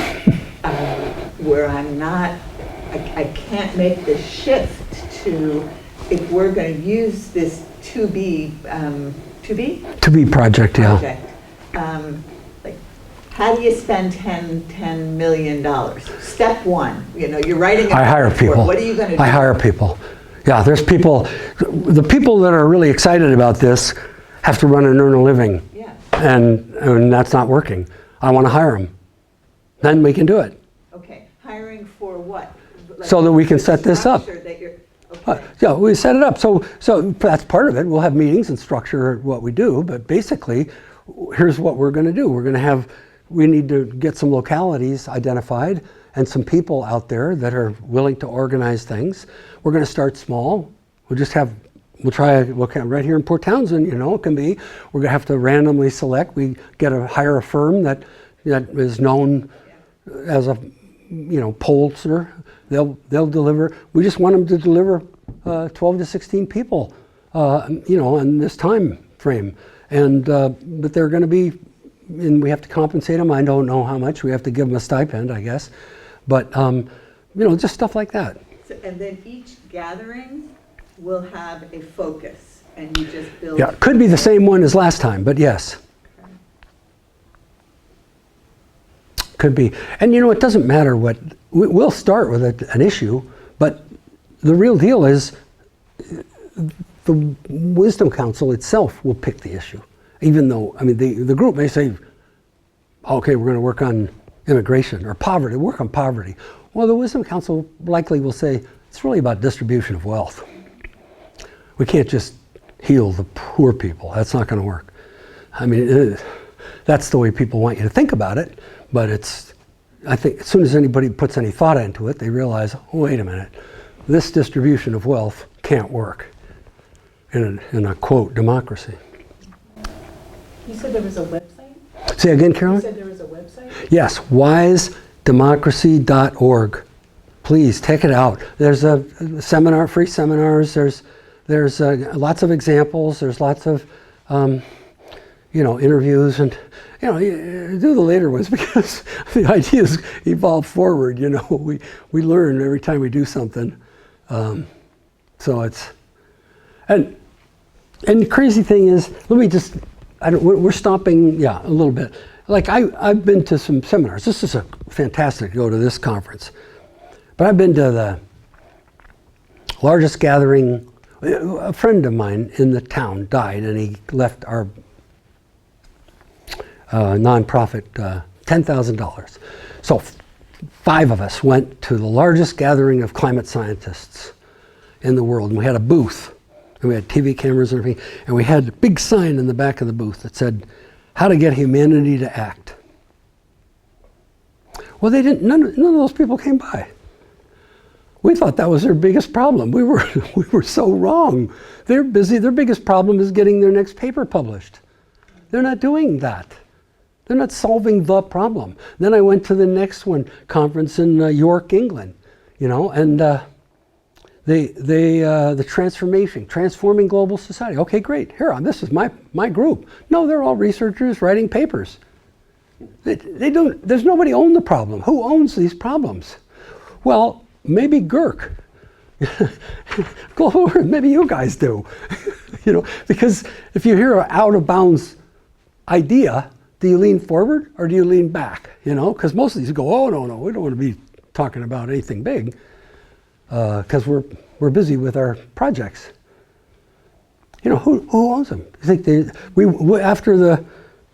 where I can't make the shift to, if we're going to use this ToBe Project, yeah. Like, how do you spend $10 million? Step one, you're writing a I hire report. people. What are you going to do? I hire people. Yeah, there's people, the people that are really excited about this have to run and earn a living. Yeah. And that's not working. I want to hire them. Then we can do it. Okay, hiring for what? So that we can set this up. Okay. Yeah, we set it up. So that's part of it. We'll have meetings and structure what we do. But basically, here's what we're going to do. We need to get some localities identified and some people out there that are willing to organize things. We're going to start small. We'll try right here in Port Townsend, it can be. We're going to have to randomly select. We hire a firm that is known as a pollster. They'll deliver. We just want them to deliver 12 to 16 people, in this time frame. But they're going to be, and we have to compensate them. I don't know how much. We have to give them a stipend, I guess. But, just stuff like that. And then each gathering will have a focus, and you just build. Yeah, it could be the same one as last time, but yes. Could be. And it doesn't matter what, we'll start with an issue, but the real deal is the Wisdom Council itself will pick the issue. Even though, the group may say, okay, we're going to work on immigration or poverty, work on poverty. Well, the Wisdom Council likely will say, it's really about distribution of wealth. We can't just heal the poor people. That's not going to work. That's the way people want you to think about it, but I think as soon as anybody puts any thought into it, they realize, oh, wait a minute, this distribution of wealth can't work in a quote, democracy. You said there was a website? Say again, You Carolyn? said there was a website? Yes, wisedemocracy.org. Please take it out. There's a seminar, free seminars. There's lots of examples. There's lots of interviews, and you do the later ones because the ideas evolve forward. We learn every time we do something. So it's and the crazy thing is, we're stopping, a little bit. Like I've been to some seminars. This is fantastic to go to this conference. But I've been to the largest gathering. A friend of mine in the town died, and he left our nonprofit $10,000. So 5 of us went to the largest gathering of climate scientists in the world. And we had a booth, and we had TV cameras and everything, and we had a big sign in the back of the booth that said, "How to get humanity to act." Well, none of those people came by. We thought that was their biggest problem. We were so wrong. They're busy. Their biggest problem is getting their next paper published. They're not doing that. They're not solving the problem. Then I went to the next conference in York, England, and the transforming global society. Okay, great. Here, this is my group. No, they're all researchers writing papers. They don't. There's nobody own the problem. Who owns these problems? Well, maybe GERC. Maybe you guys do. Because if you hear an out of bounds idea, do you lean forward or do you lean back? Because most of these go, oh no, we don't want to be talking about anything big, because we're busy with our projects. Who owns them? You think after the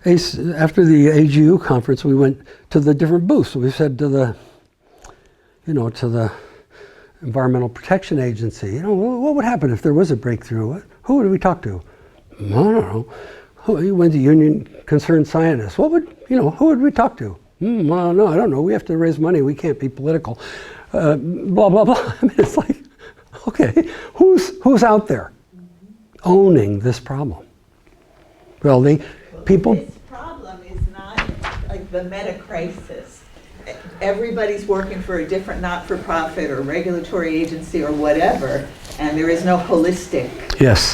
AGU conference, we went to the different booths. We said to the Environmental Protection Agency, what would happen if there was a breakthrough? Who would we talk to? I don't know. You went to Union Concerned Scientists. Who would we talk to? Well, no, I don't know. We have to raise money. We can't be political. Blah, blah, blah. I mean, it's like, okay, who's out there owning this problem? Well, people... This problem is not like the Metacrisis. Everybody's working for a different not-for-profit or regulatory agency or whatever, and there is no holistic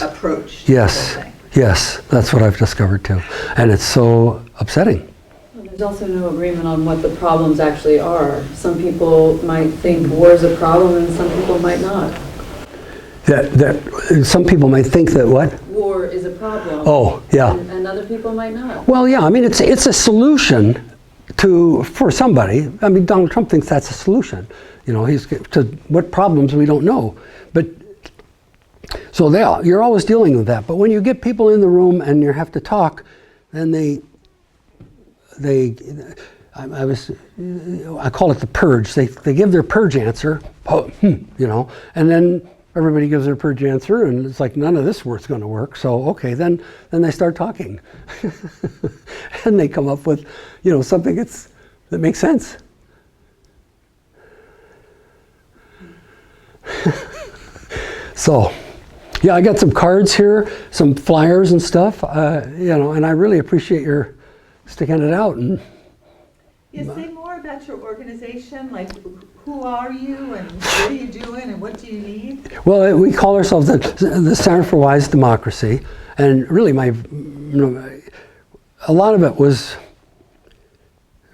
approach to the thing. Yes, that's what I've discovered too. And it's so upsetting. There's also no agreement on what the problems actually are. Some people might think war is a problem and some people might not. Some people might think that what? War is a problem. Oh, yeah. And other people might not. Well, yeah, I mean, it's a solution for somebody. I mean, Donald Trump thinks that's a solution. He's to what problems we don't know. But so you're always dealing with that. But when you get people in the room and you have to talk, then I call it the purge. They give their purge answer, and then everybody gives their purge answer, and it's like none of this work's going to work. So okay, then they start talking, and they come up with something that makes sense. So, yeah, I got some cards here, some flyers and stuff, and I really appreciate your sticking it out. And say more about your organization, like who are you and what are you doing and what do you need? Well, we call ourselves the Center for Wise Democracy, and really a lot of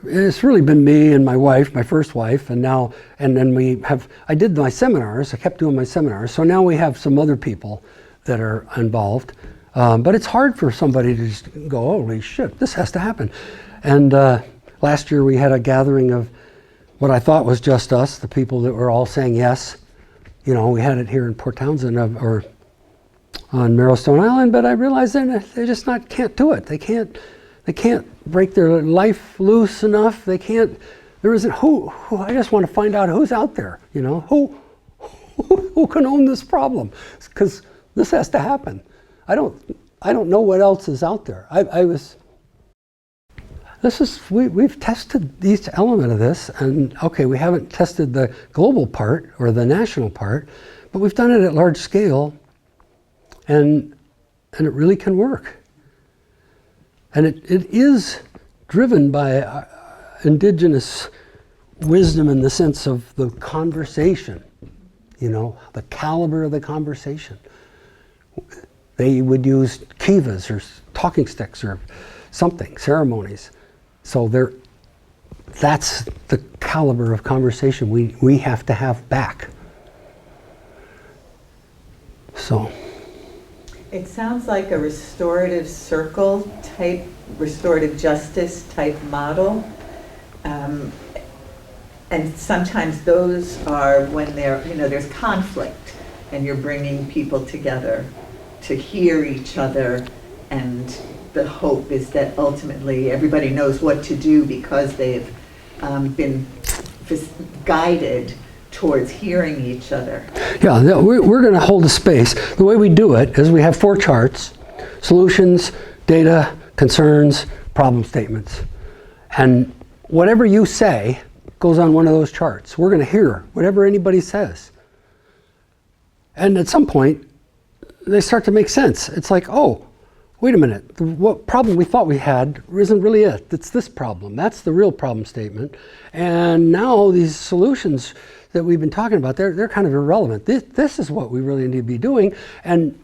it's really been me and my wife, my first wife, and then I did my seminars, I kept doing my seminars, so now we have some other people that are involved, but it's hard for somebody to just go, holy shit, this has to happen. And last year we had a gathering of what I thought was just us, the people that were all saying yes. We had it here in Port Townsend or on Marrowstone Island, but I realized they just can't do it. They can't break their life loose enough. There isn't I just want to find out who's out there, who can own this problem, because this has to happen. I don't know what else is out there. We've tested each element of this, and okay, we haven't tested the global part or the national part, but we've done it at large scale, and it really can work. And it is driven by indigenous wisdom in the sense of the conversation, you know, the caliber of the conversation. They would use kivas or talking sticks or something, ceremonies. So that's the caliber of conversation we have to have back. So. It sounds like a restorative circle type, restorative justice type model. And sometimes those are when there's conflict and you're bringing people together to hear each other, and the hope is that ultimately everybody knows what to do because they've been guided towards hearing each other. Yeah, we're going to hold a space. The way we do it is we have 4 charts: solutions, data, concerns, problem statements. And whatever you say goes on one of those charts. We're going to hear whatever anybody says. And at some point, they start to make sense. It's like, oh, wait a minute. What problem we thought we had isn't really it. It's this problem. That's the real problem statement. And now these solutions that we've been talking about, they're kind of irrelevant. This is what we really need to be doing. And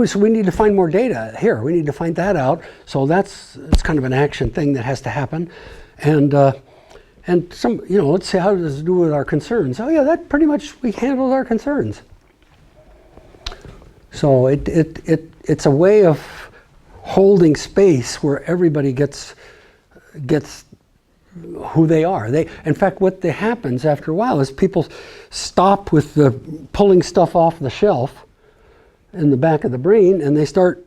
so we need to find more data here. We need to find that out. So it's kind of an action thing that has to happen. And some, let's say, how does it do with our concerns? Oh yeah, that pretty much, we handled our concerns. So it's a way of holding space where everybody gets who they are. In fact, what happens after a while is people stop with the pulling stuff off the shelf in the back of the brain, and they start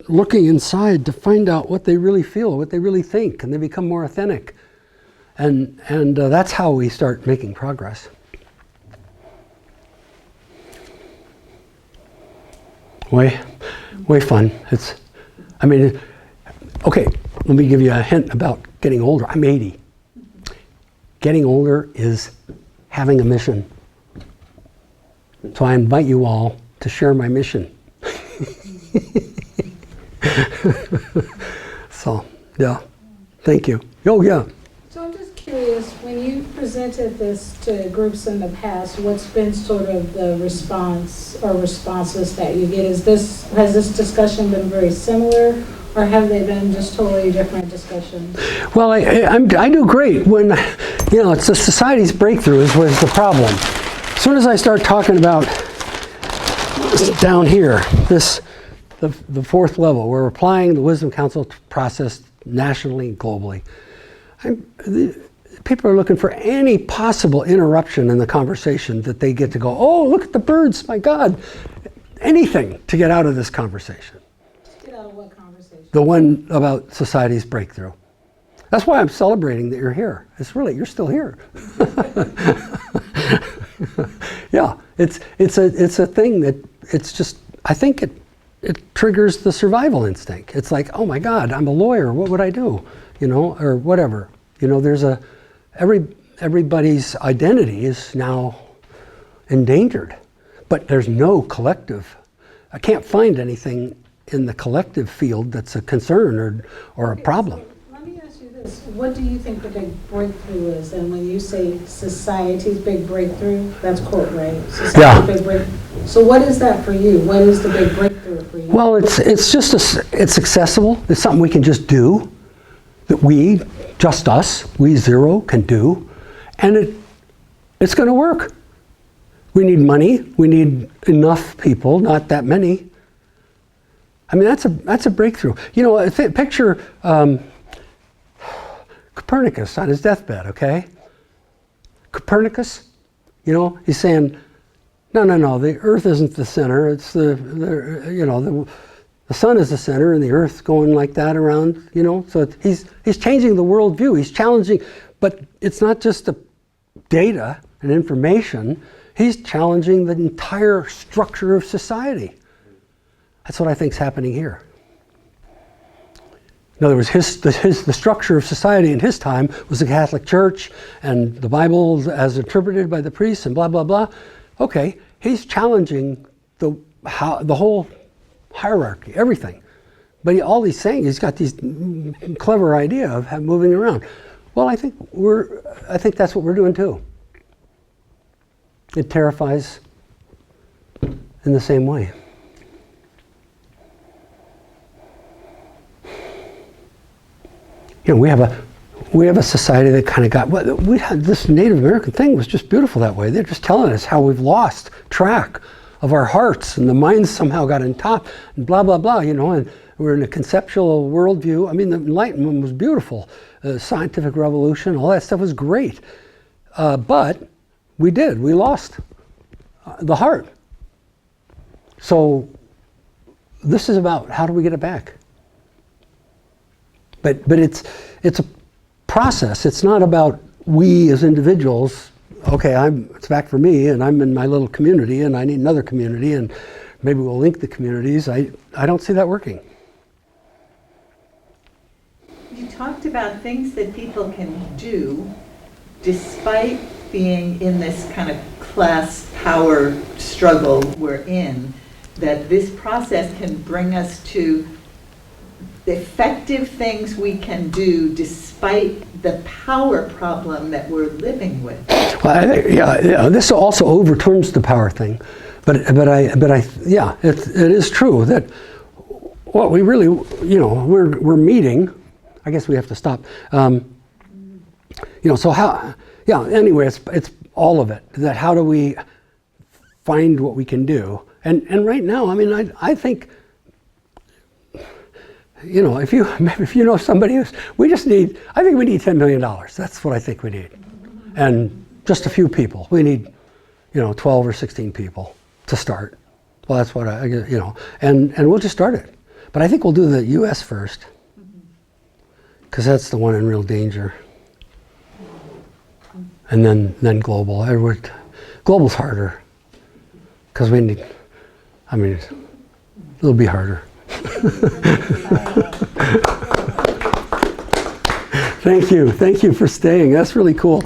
looking inside to find out what they really feel, what they really think, and they become more authentic. And that's how we start making progress. Way fun. Okay, let me give you a hint about getting older. I'm 80. Getting older is having a mission. So I invite you all to share my mission. So, yeah, thank you. Oh, yeah. So I'm just curious, when you presented this to groups in the past, what's been sort of the response or responses that you get? Has this discussion been very similar, or have they been just totally different discussions? Well, I do great when, it's the society's breakthrough is the problem. As soon as I start talking about down here, the 4th level, we're applying the Wisdom Council process nationally and globally. People are looking for any possible interruption in the conversation that they get to go, oh, look at the birds, my God. Anything to get out of this conversation. Get out of what conversation? The one about society's breakthrough. That's why I'm celebrating that you're here. You're still here. Yeah, it's a thing that I think it triggers the survival instinct. It's like, oh my God, I'm a lawyer. What would I do? Or whatever. Everybody's identity is now endangered, but there's no collective. I can't find anything in the collective field that's a concern or a problem. So let me ask you this. What do you think the big breakthrough is? And when you say society's big breakthrough, that's quote, right? Society's big breakthrough. So what is that for you? What is the big breakthrough for you? Well, it's accessible. It's something we can just do. That we zero, can do, and it's going to work. We need money. We need enough people, not that many. That's a breakthrough. Picture Copernicus on his deathbed. Okay, Copernicus, he's saying, no, the Earth isn't the center. It's the sun is the center and the earth's going like that around, so he's changing the worldview. He's challenging, but it's not just the data and information. He's challenging the entire structure of society. That's what I think is happening here. In other words, the structure of society in his time was the Catholic Church and the Bible as interpreted by the priests and blah, blah, blah. Okay, he's challenging the whole hierarchy, everything, But all he's saying, he's got these clever idea of moving around. Well, I think that's what we're doing too. It terrifies in the same way. You know, we have a society that kind of got, well, we had this Native American thing was just beautiful that way. They're just telling us how we've lost track of our hearts, and the minds somehow got on top, and blah, blah, blah, you know, and we're in a conceptual worldview. I mean, the Enlightenment was beautiful. The scientific revolution, all that stuff was great. But we lost the heart. So this is about how do we get it back? But it's a process. It's not about we as individuals, okay, it's back for me, and I'm in my little community, and I need another community, and maybe we'll link the communities. I don't see that working. You talked about things that people can do despite being in this kind of class power struggle we're in, that this process can bring us to effective things we can do despite the power problem that we're living with. Well, I think, yeah, this also overturns the power thing, but it is true that what we really, you know, we're meeting. I guess we have to stop. You know, so how? Yeah. Anyway, it's all of it. That how do we find what we can do? And right now, I mean, I think. You know, if you know somebody who's, I think we need $10 million. That's what I think we need. And just a few people. We need, you know, 12 or 16 people to start. Well, that's what you know, and we'll just start it. But I think we'll do the US first, because that's the one in real danger. And then global. Global's harder, because we need, I mean, it'll be harder. Thank you for staying. That's really cool.